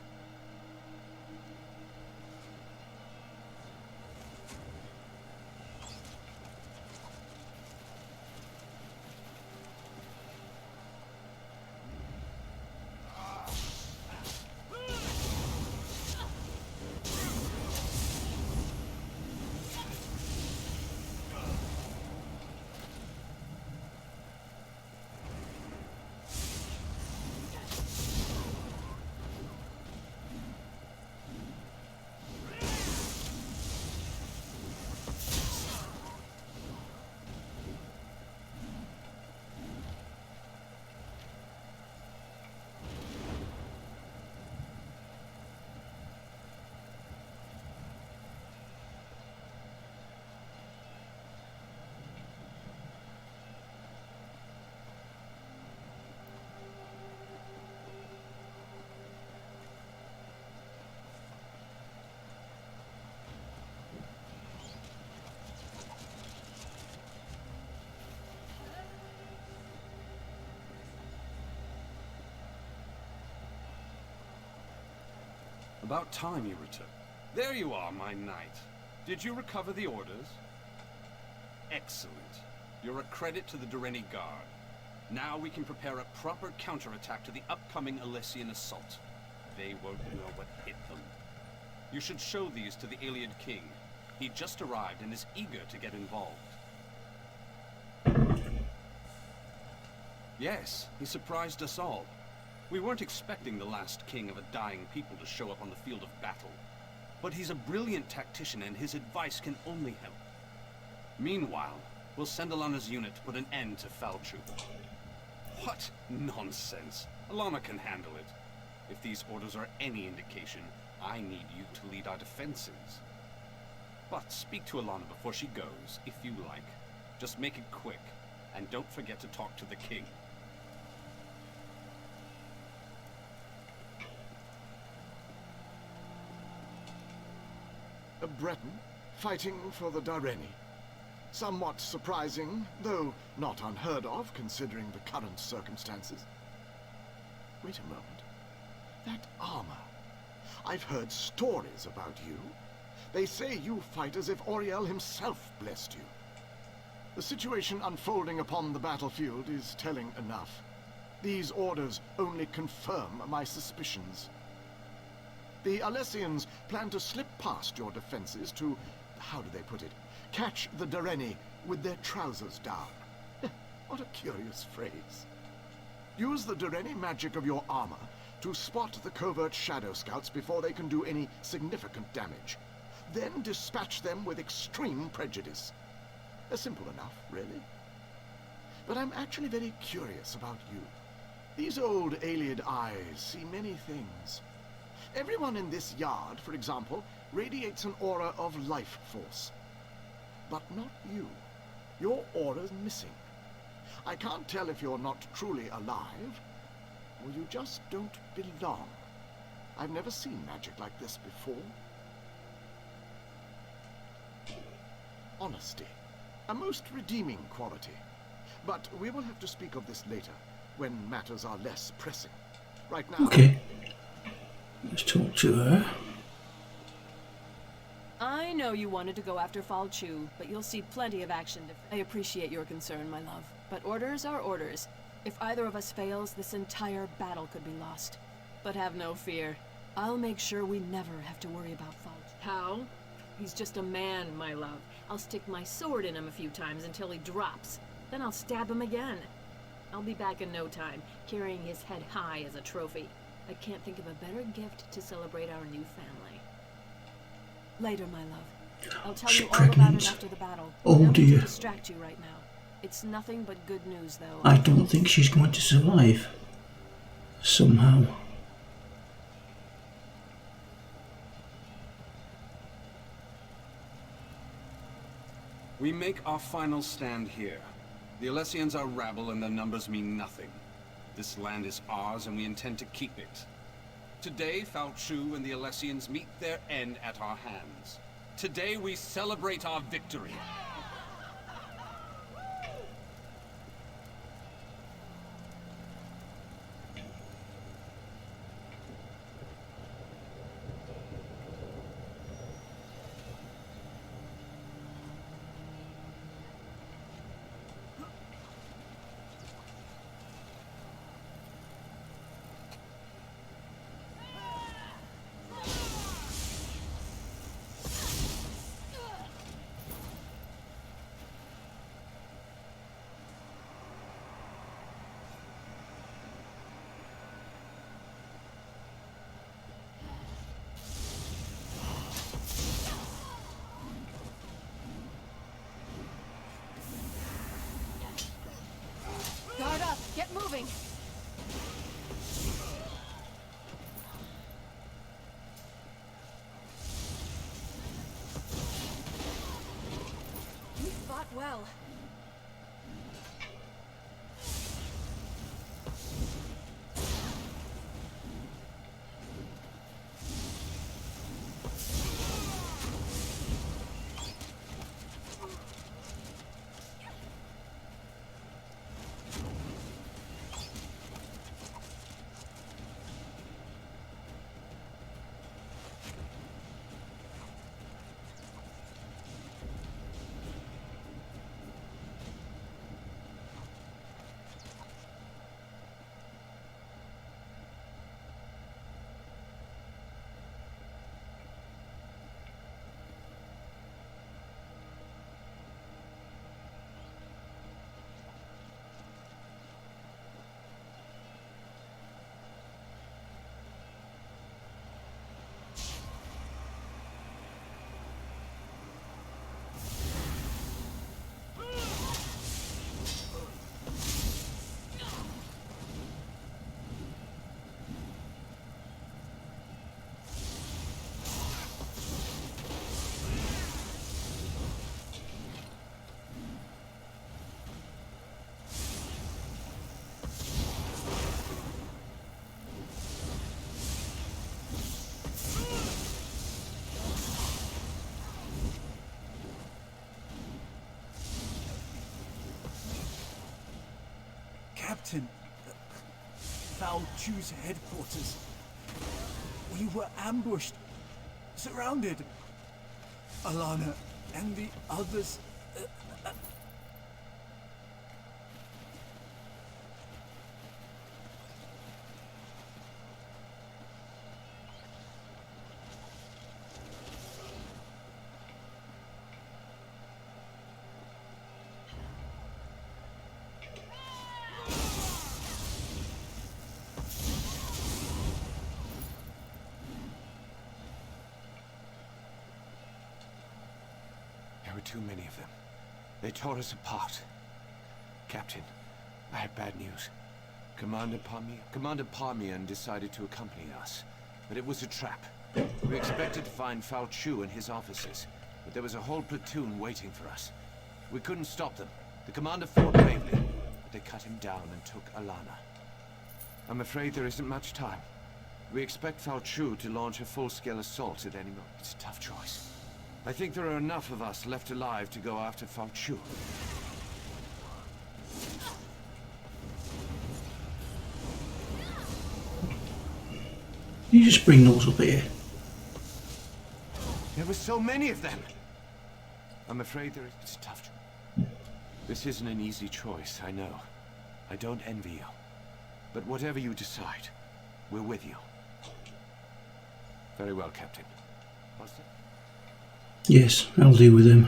About time you returned. There you are, my knight. Did you recover the orders? Excellent. You're a credit to the Durrani Guard. Now we can prepare a proper counterattack to the upcoming Alessian assault. They won't know what hit them. You should show these to the Iliad King. He just arrived and is eager to get involved. Yes, he surprised us all. We weren't expecting the last king of a dying people to show up on the field of battle. But he's a brilliant tactician and his advice can only help. Meanwhile, we'll send Alana's unit to put an end to Falchu. What nonsense. Alana can handle it. If these orders are any indication, I need you to lead our defenses. But speak to Alana before she goes, if you like. Just make it quick, and don't forget to talk to the king. A Breton fighting for the Durrani. Somewhat surprising, though not unheard of considering the current circumstances. Wait a moment. That armor. I've heard stories about you. They say you fight as if Auriel himself blessed you. The situation unfolding upon the battlefield is telling enough. These orders only confirm my suspicions. The Alessians plan to slip past your defenses to, how do they put it, catch the Durrani with their trousers down. What a curious phrase. Use the Durrani magic of your armor to spot the covert shadow scouts before they can do any significant damage. Then dispatch them with extreme prejudice. Simple enough, really. But I'm actually very curious about you. These old Iliad eyes see many things. Everyone in this yard, for example, radiates an aura of life force. But not you. Your aura's missing. I can't tell if you're not truly alive, or you just don't belong. I've never seen magic like this before. Honesty. A most redeeming quality. But we will have to speak of this later, when matters are less pressing. Right now... Okay. Let's talk to her. I know you wanted to go after Falchu, but you'll see plenty of action. I appreciate your concern, my love. But orders are orders. If either of us fails, this entire battle could be lost. But have no fear. I'll make sure we never have to worry about Falchu. How? He's just a man, my love. I'll stick my sword in him a few times until he drops. Then I'll stab him again. I'll be back in no time, carrying his head high as a trophy. I can't think of a better gift to celebrate our new family. Later, my love. I'll tell you all about it after the battle. Oh dear. To distract you right now. It's nothing but good news, though. I don't think she's going to survive. Somehow. We make our final stand here. The Alessians are rabble and their numbers mean nothing. This land is ours and we intend to keep it. Today, Falchu and the Alessians meet their end at our hands. Today we celebrate our victory. Guard up! Get moving! You fought well. Captain, Falchu's headquarters. We were ambushed, surrounded. Alana and the others. There were too many of them. They tore us apart. Captain, I have bad news. Commander Parmian decided to accompany us, but it was a trap. We expected to find Falchu and his officers, but there was a whole platoon waiting for us. We couldn't stop them. The commander fought bravely, but they cut him down and took Alana. I'm afraid there isn't much time. We expect Falchu to launch a full-scale assault at any moment. It's a tough choice. I think there are enough of us left alive to go after Falchu. You just bring those up here. There were so many of them! I'm afraid it's a tough choice. This isn't an easy choice, I know. I don't envy you. But whatever you decide, we're with you. Very well, Captain. Yes, I'll deal with him.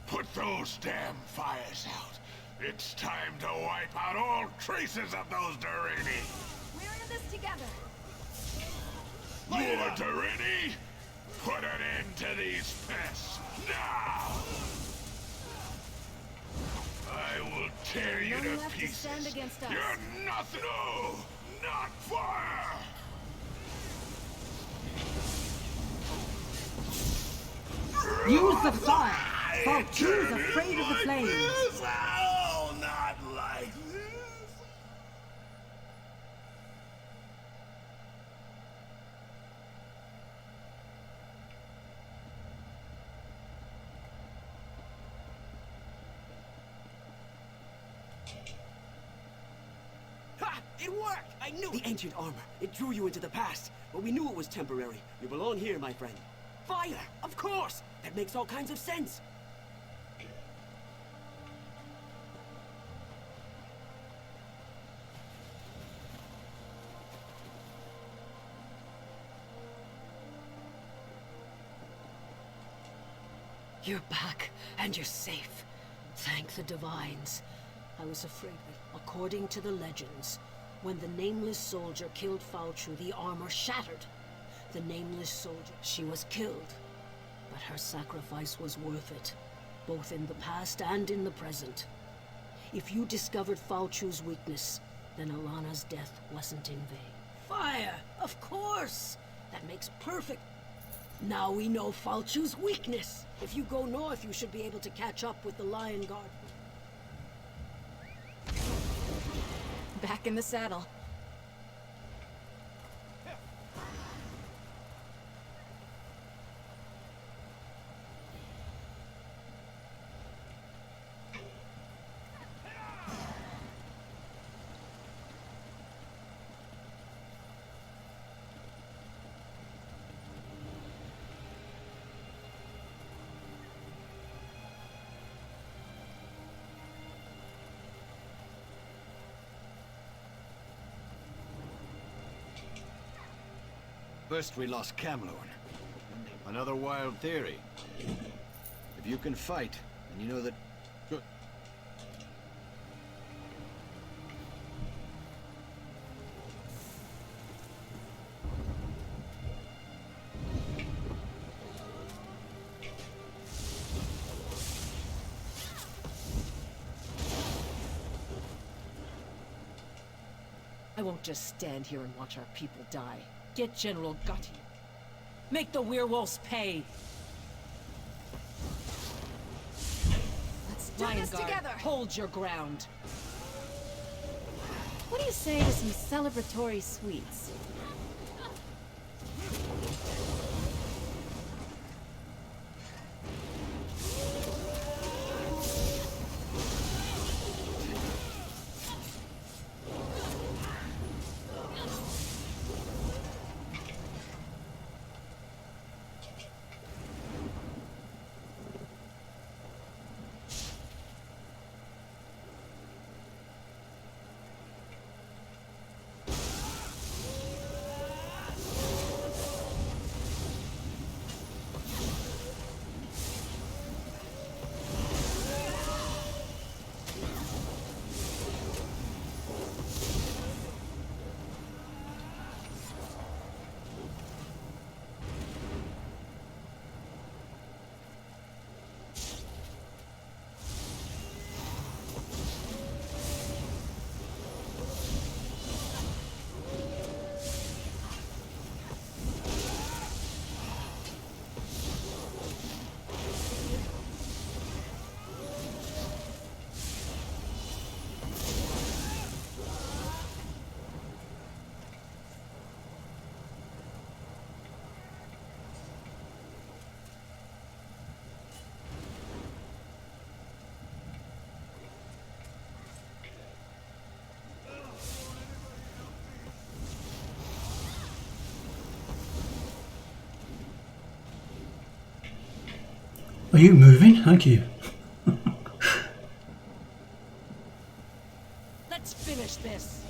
Put those damn fires out. It's time to wipe out all traces of those Durini. We're in this together. More Durini? Put an end to these pests now! I will tear you to pieces. Stand against us. You're nothing. No, not fire. Use the fire! Falchu's afraid of the flames! Oh, not like this! Ha! It worked! I knew it! The ancient armor. It drew you into the past, but we knew it was temporary. You belong here, my friend. Fire! Of course! That makes all kinds of sense! You're back, and you're safe. Thank the Divines. I was afraid. According to the legends, when the Nameless Soldier killed Falchu, the armor shattered. The Nameless Soldier, she was killed. But her sacrifice was worth it, both in the past and in the present. If you discovered Falchu's weakness, then Alana's death wasn't in vain. Fire! Of course! That makes perfect. Now we know Falchu's weakness. If you go north, you should be able to catch up with the Lion Guard. Back in the saddle. First we lost Camlorn. Another wild theory. If you can fight, and you know that... I won't just stand here and watch our people die. Get General Gotti. Make the werewolves pay. Let's do Lion this Guard, together. hold your ground. What do you say to some celebratory sweets? Are you moving? Thank you. Let's finish this.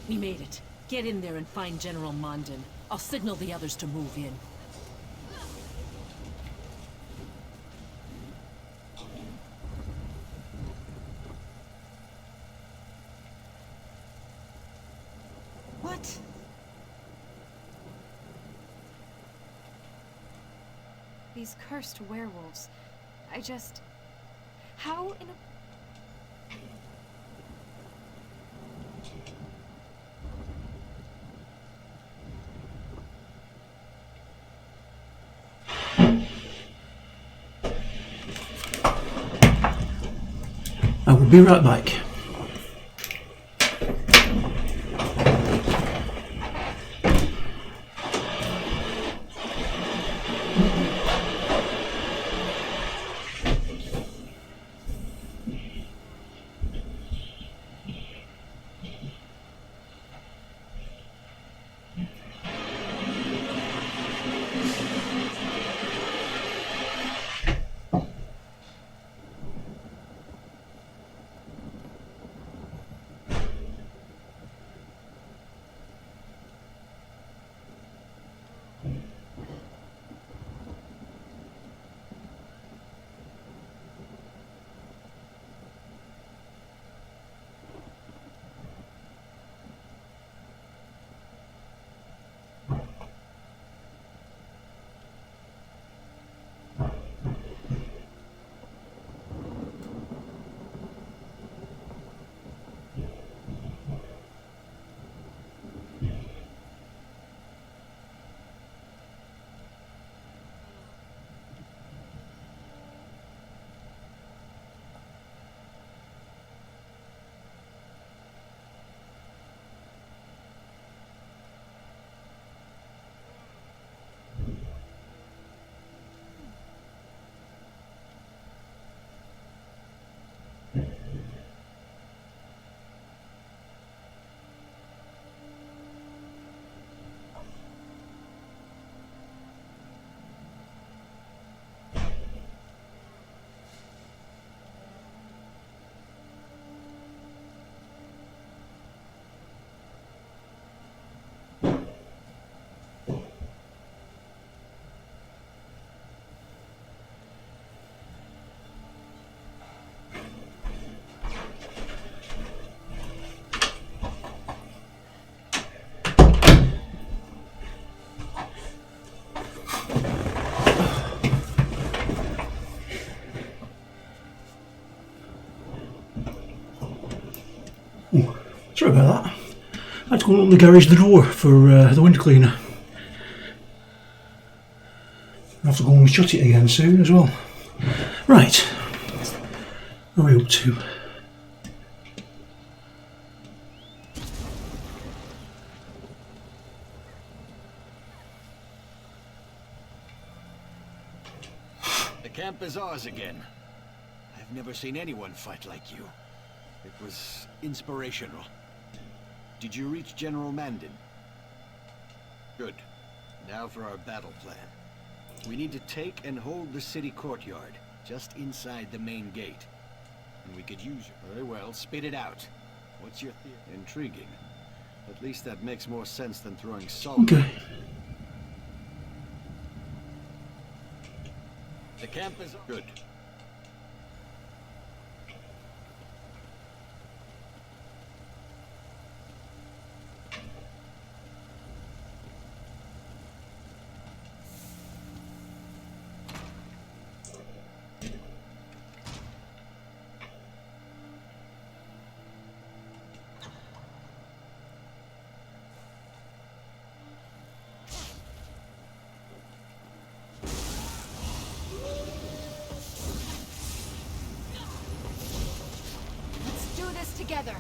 We made it. Get in there and find General Mondin. I'll signal the others to move in. What? These cursed werewolves. How in a... I will be right back. about that. I had to go and open the garage door for the window cleaner. I'll have to go and shut it again soon as well. Right, what are we up to? The camp is ours again. I've never seen anyone fight like you. It was inspirational. Did you reach General Mandan? Good. Now for our battle plan. We need to take and hold the city courtyard, just inside the main gate. And we could use you. Very well, spit it out. What's your theory? Intriguing. At least that makes more sense than throwing salt. Okay. The camp is good. Together.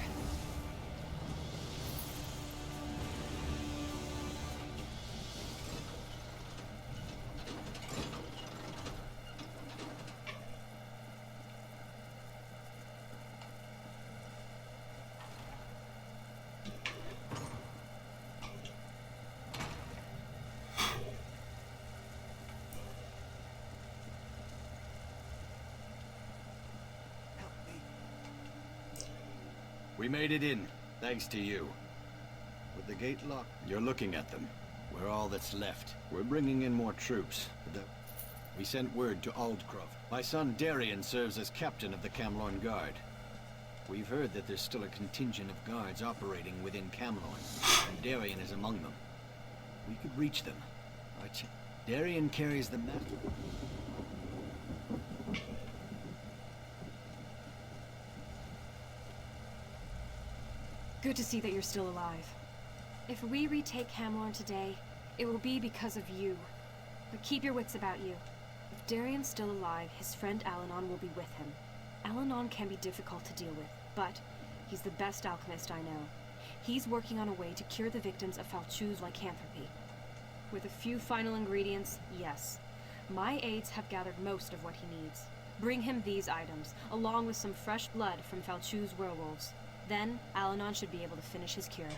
We made it in, thanks to you. With the gate locked, you're looking at them. We're all that's left. We're bringing in more troops. We sent word to Aldcroft. My son Darien serves as captain of the Camlorn Guard. We've heard that there's still a contingent of guards operating within Camlorn, and Darien is among them. We could reach them. Darien carries the map. Good to see that you're still alive. If we retake Camlorn today, it will be because of you. But keep your wits about you. If Darien's still alive, his friend Alanon will be with him. Alanon can be difficult to deal with, but he's the best alchemist I know. He's working on a way to cure the victims of Falchu's lycanthropy. With a few final ingredients, yes. My aides have gathered most of what he needs. Bring him these items, along with some fresh blood from Falchu's werewolves. Then, Alanon should be able to finish his cure.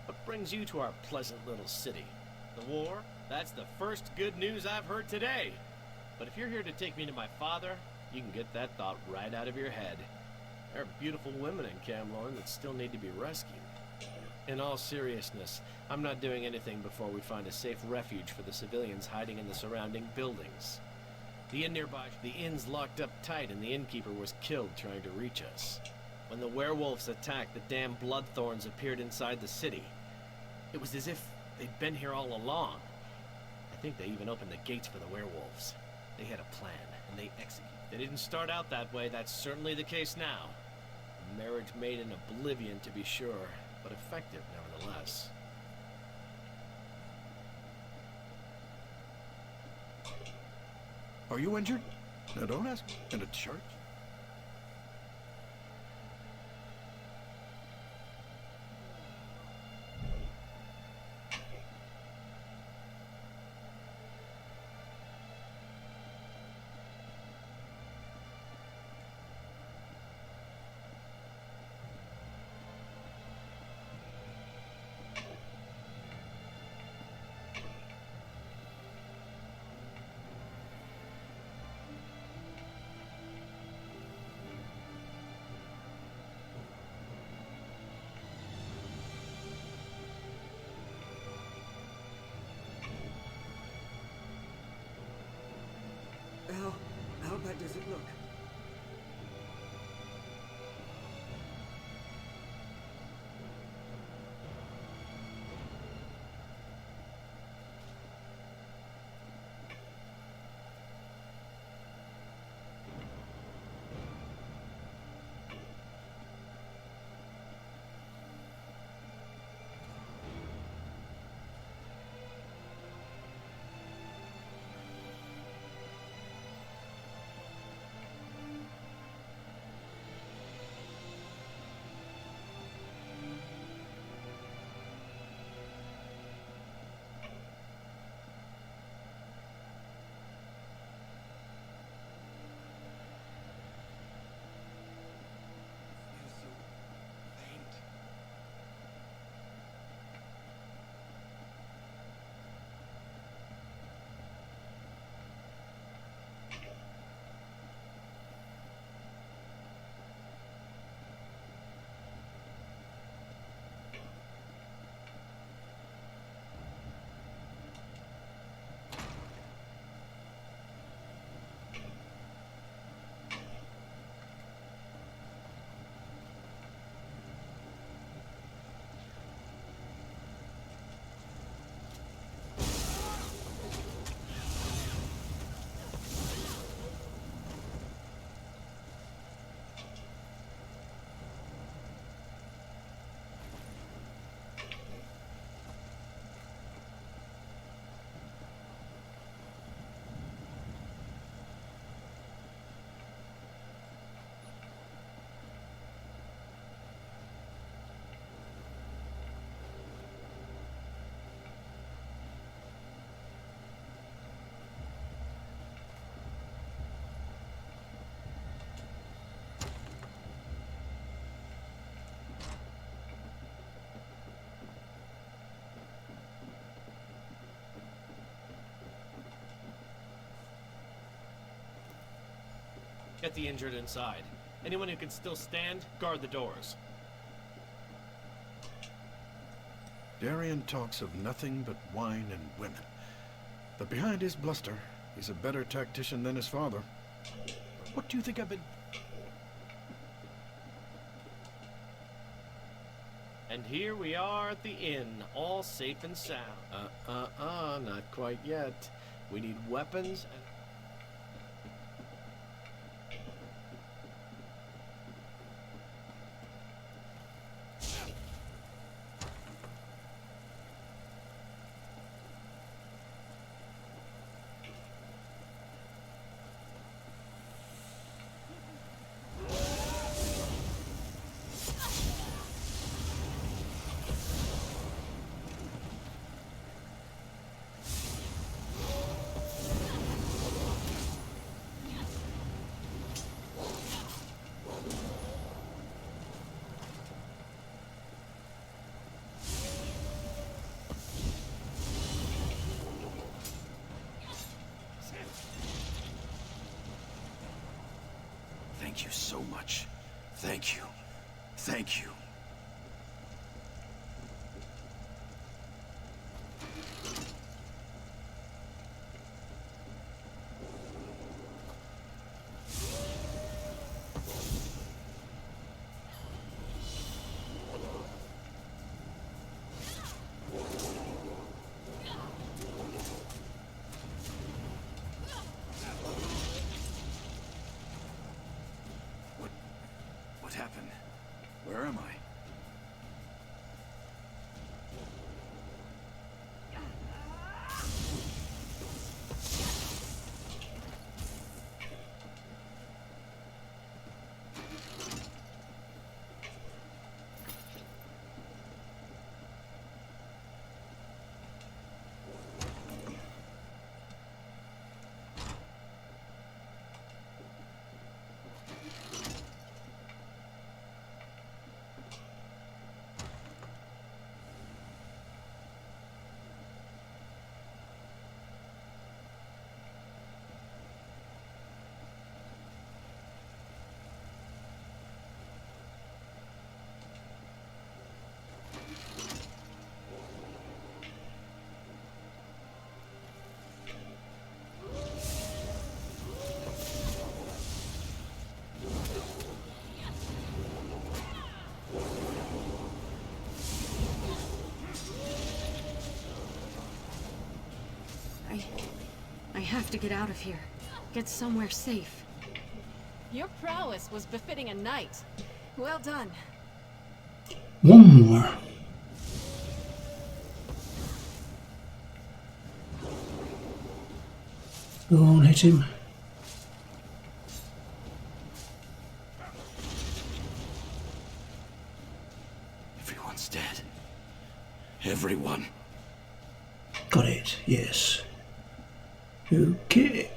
What brings you to our pleasant little city? The The war? That's the first good news I've heard today. But if you're here to take me to my father, you can get that thought right out of your head. There are beautiful women in Camlorn that still need to be rescued. In all seriousness, I'm not doing anything before we find a safe refuge for the civilians hiding in the surrounding buildings. The inn's locked up tight and the innkeeper was killed trying to reach us. When the werewolves attacked, the damn bloodthorns appeared inside the city. It was as if they'd been here all along. I think they even opened the gates for the werewolves. They had a plan, and they executed. They didn't start out that way, that's certainly the case now. A marriage made in oblivion, to be sure, but effective nevertheless. Are you injured? Now don't ask. In a church? How bad does it look? Get the injured inside. Anyone who can still stand, guard the doors. Darien talks of nothing but wine and women. But behind his bluster, he's a better tactician than his father. What do you think I've been... And here we are at the inn, all safe and sound. Not quite yet. We need weapons and... Thank you so much. Thank you. Thank you. What happened? Where am I? I have to get out of here. Get somewhere safe. Your prowess was befitting a knight. Well done. One more. Go on, hit him. Everyone's dead. Everyone. Got it, yes. Okay.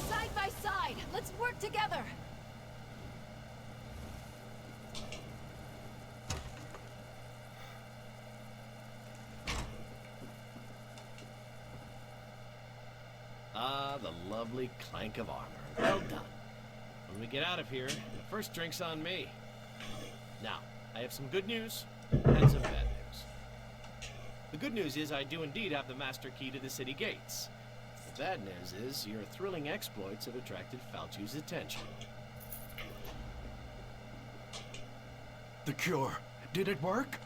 Side by side, let's work together. Ah, the lovely clank of armor. Well done. When we get out of here, the first drink's on me. Now, I have some good news and some bad news. The good news is I do indeed have the master key to the city gates. The bad news is your thrilling exploits have attracted Falchu's attention. The cure. Did it work?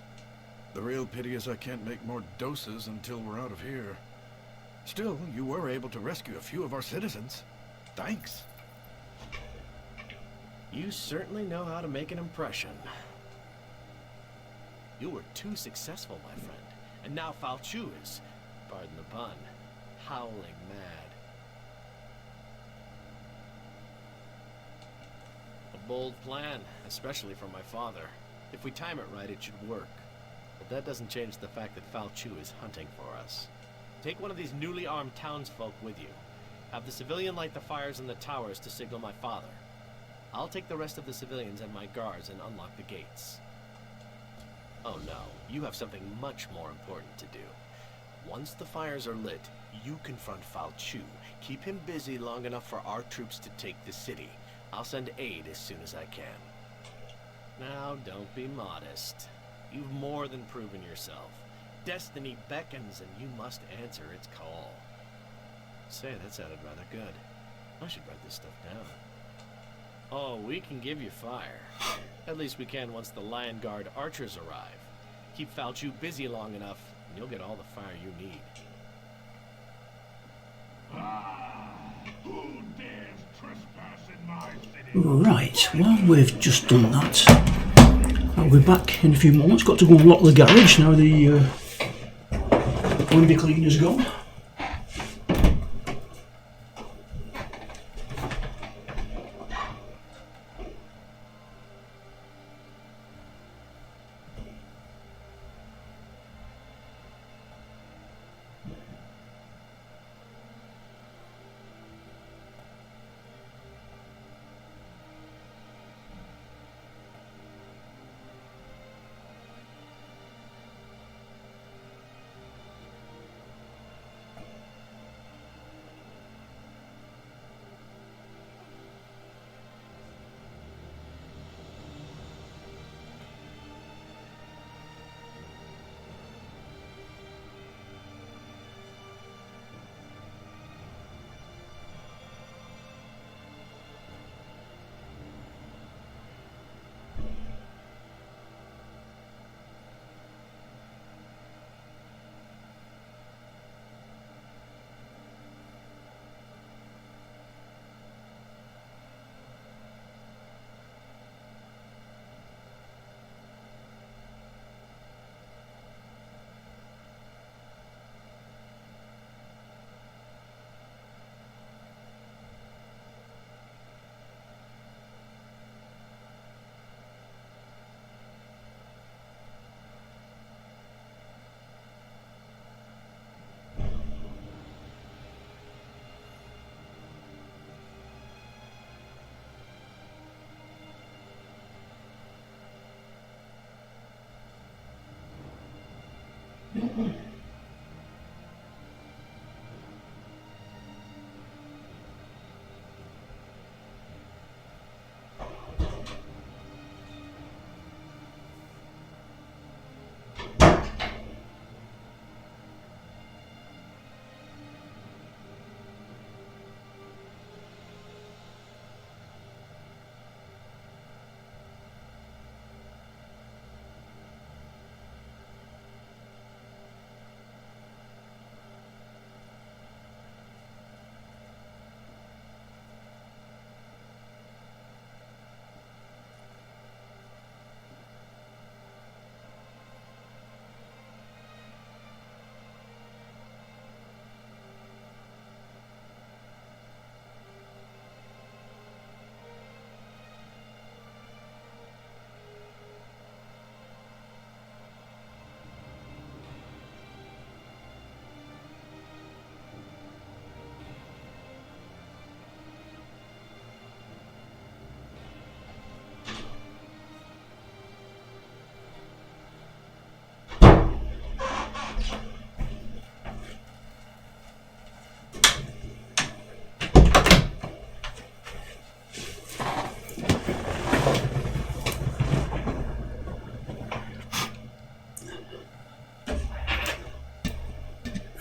The real pity is I can't make more doses until we're out of here. Still, you were able to rescue a few of our citizens. Thanks. You certainly know how to make an impression. You were too successful, my friend. And now Falchu is, pardon the pun, howling mad. A bold plan, especially for my father. If we time it right, it should work. But that doesn't change the fact that Falchu is hunting for us. Take one of these newly armed townsfolk with you. Have the civilian light the fires in the towers to signal my father. I'll take the rest of the civilians and my guards and unlock the gates. Oh no, you have something much more important to do. Once the fires are lit, you confront Falchu. Keep him busy long enough for our troops to take the city. I'll send aid as soon as I can. Now, don't be modest. You've more than proven yourself. Destiny beckons and you must answer its call. Say, that sounded rather good. I should write this stuff down. Oh, we can give you fire. At least we can once the Lion Guard archers arrive. Keep Falchu busy long enough, and you'll get all the fire you need. Who dares trespass in my city? Right, well, we've just done that. I'll be back in a few moments. Got to go and lock the garage now the window cleaner's gone.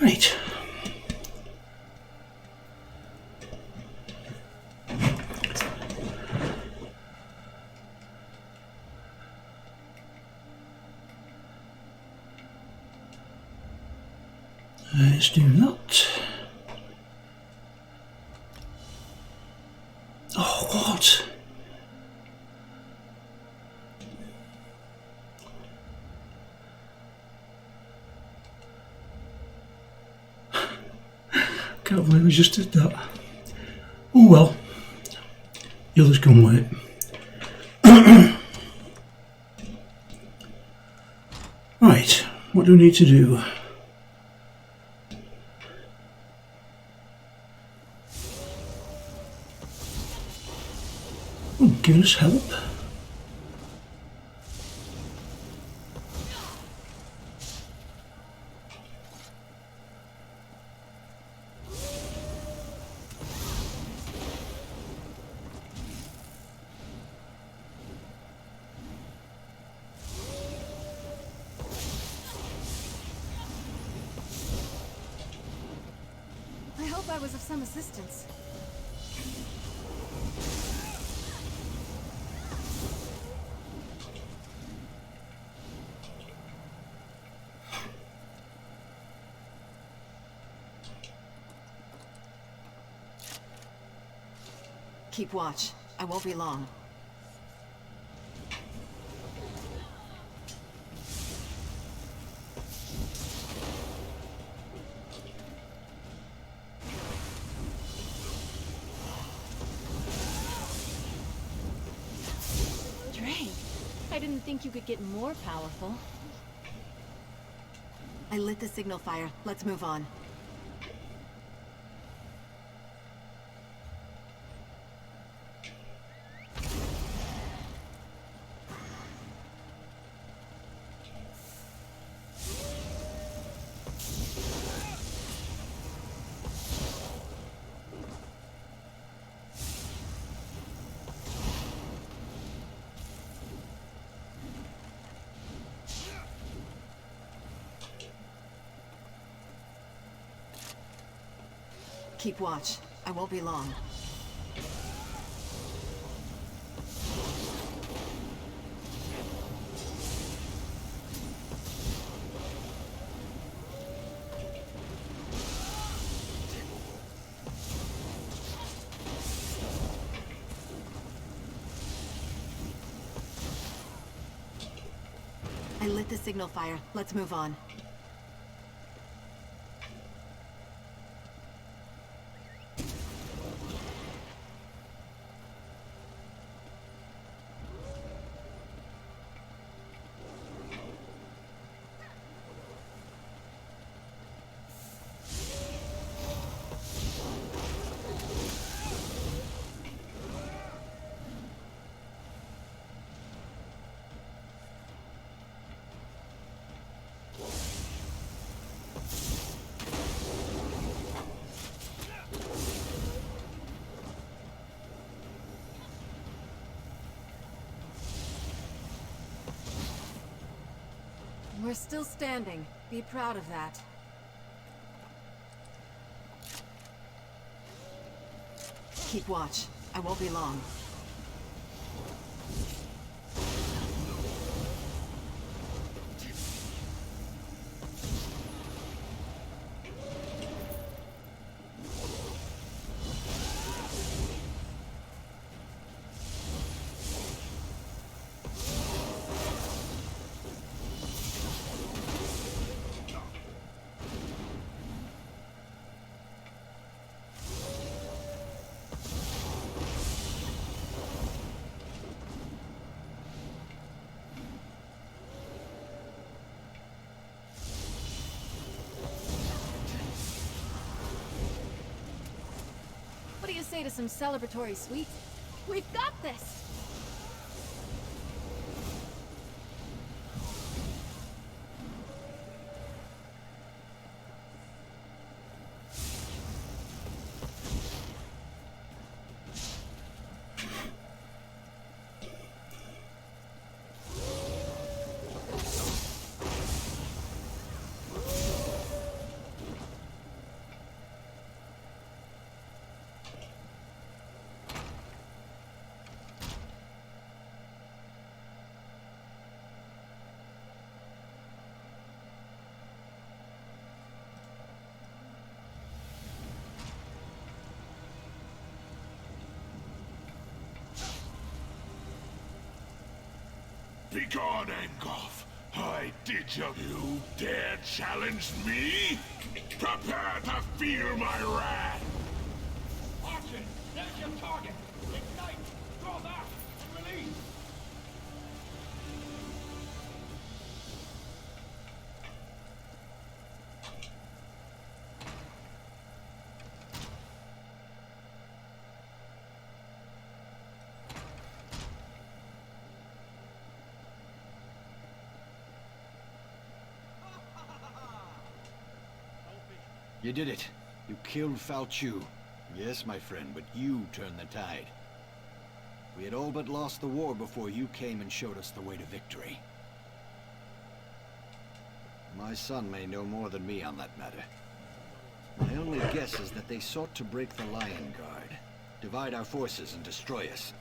Right. Let's do that. Oh, what? Can't believe we just did that. Oh well. The others can wait. Right, what do we need to do? Oh, giving us help. I hope I was of some assistance. Keep watch. I won't be long. Drake, I didn't think you could get more powerful. I lit the signal fire. Let's move on. Keep watch. I won't be long. I lit the signal fire. Let's move on. We're still standing. Be proud of that. Keep watch. I won't be long. What do you say to some celebratory sweets? We've got this! Begone, Angoff! I did you dare challenge me? Prepare to feel my wrath! Archon, there's your target! Ignite! Draw back! And release! You did it. You killed Falchu. Yes, my friend, but you turned the tide. We had all but lost the war before you came and showed us the way to victory. My son may know more than me on that matter. My only guess is that they sought to break the Lion Guard, divide our forces and destroy us.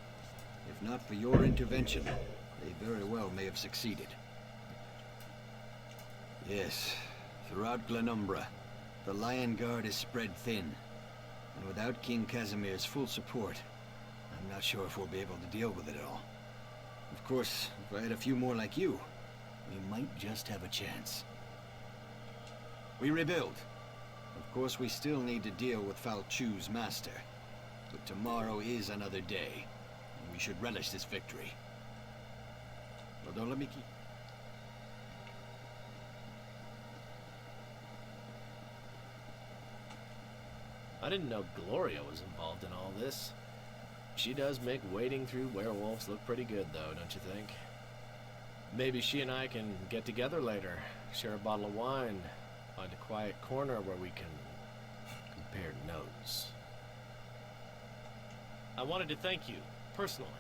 If not for your intervention, they very well may have succeeded. Yes, throughout Glenumbra, the Lion Guard is spread thin, and without King Casimir's full support, I'm not sure if we'll be able to deal with it all. Of course, if I had a few more like you, we might just have a chance. We rebuild. Of course, we still need to deal with Falchu's master, but tomorrow is another day, and we should relish this victory. Well, don't let me keep... I didn't know Gloria was involved in all this. She does make wading through werewolves look pretty good, though, don't you think? Maybe she and I can get together later, share a bottle of wine, find a quiet corner where we can compare notes. I wanted to thank you, personally.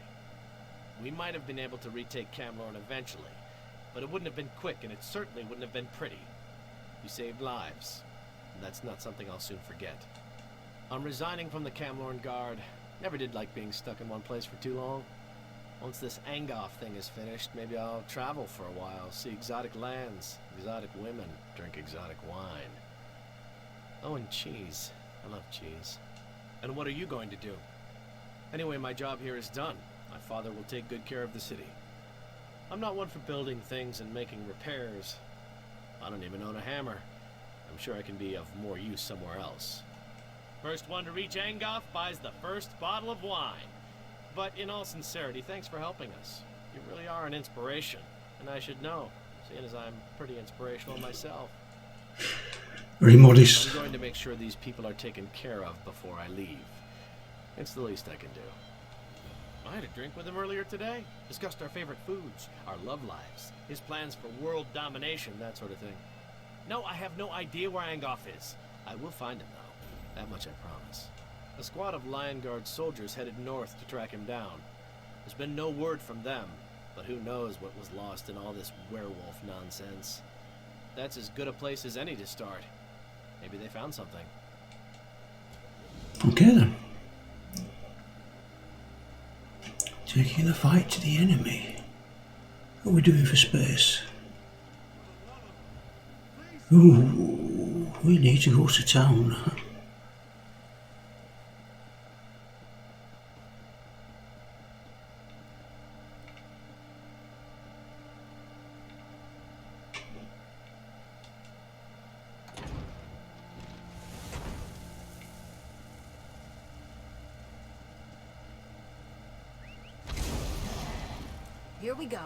We might have been able to retake Camlorn eventually, but it wouldn't have been quick, and it certainly wouldn't have been pretty. You saved lives, and that's not something I'll soon forget. I'm resigning from the Camlorn Guard. Never did like being stuck in one place for too long. Once this Angoff thing is finished, maybe I'll travel for a while, see exotic lands, exotic women, drink exotic wine. Oh, and cheese. I love cheese. And what are you going to do? Anyway, my job here is done. My father will take good care of the city. I'm not one for building things and making repairs. I don't even own a hammer. I'm sure I can be of more use somewhere else. First one to reach Angoff buys the first bottle of wine. But in all sincerity, thanks for helping us. You really are an inspiration, and I should know, seeing as I'm pretty inspirational myself. Very modest. I'm going to make sure these people are taken care of before I leave. It's the least I can do. I had a drink with him earlier today. Discussed our favorite foods, our love lives, his plans for world domination, that sort of thing. No, I have no idea where Angoff is. I will find him, though. That much I promise. A squad of Lion Guard soldiers headed north to track him down. There's been no word from them, but who knows what was lost in all this werewolf nonsense. that's as good a place as any to start. Maybe they found something. Okay then. Taking the fight to the enemy. What are we doing for space? Ooh, we need to go to town. Here we go.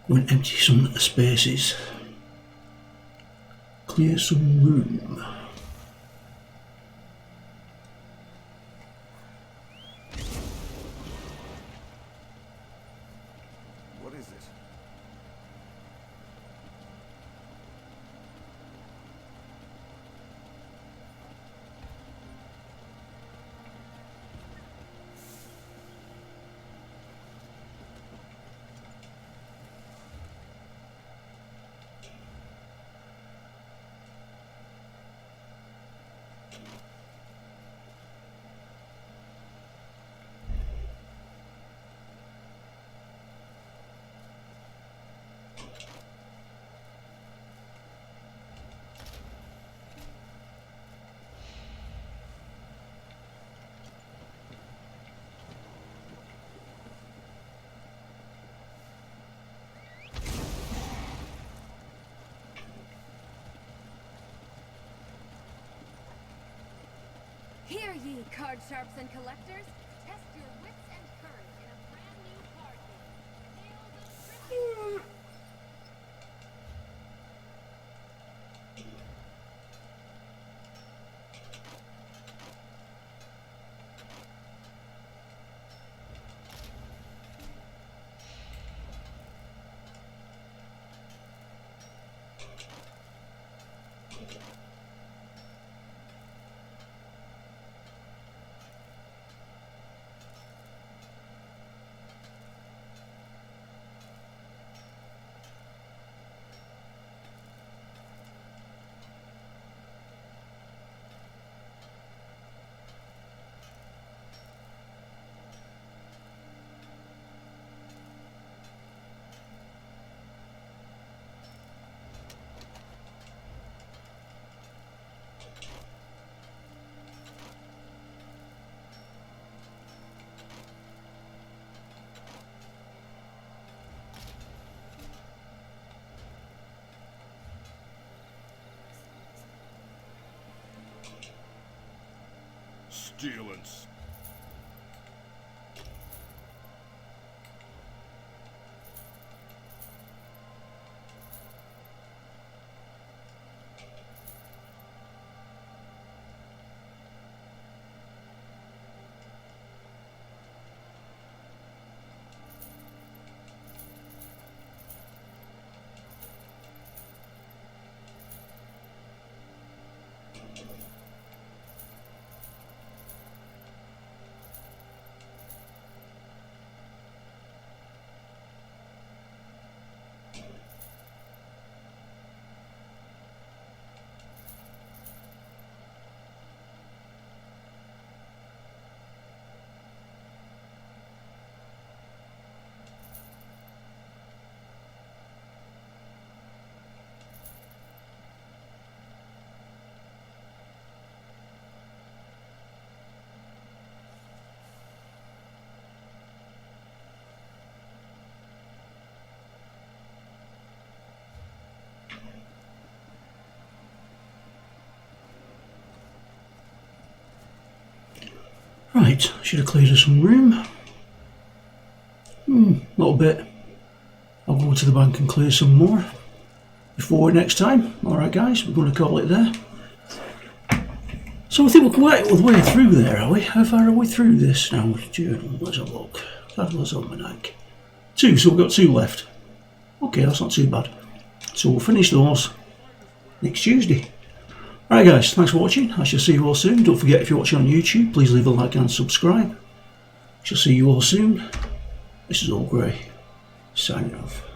Go and empty some spaces. Clear some room. What is it? Hear ye, card sharps and collectors. Test your wits and courage in a brand new card game. Tales of Stealings. Right, should have cleared us some room. Little bit. I'll go to the bank and clear some more before next time. Alright guys, we're going to call it there. So I think we're quite the way through there, are we? How far are we through this now? Journal, let's have a look. Cadwell's Almanac. 2, so we've got 2 left. Okay, that's not too bad. So we'll finish those next Tuesday. Alright guys, thanks for watching. I shall see you all soon. Don't forget, if you're watching on YouTube, please leave a like and subscribe. I shall see you all soon. This is Olgrey, signing off.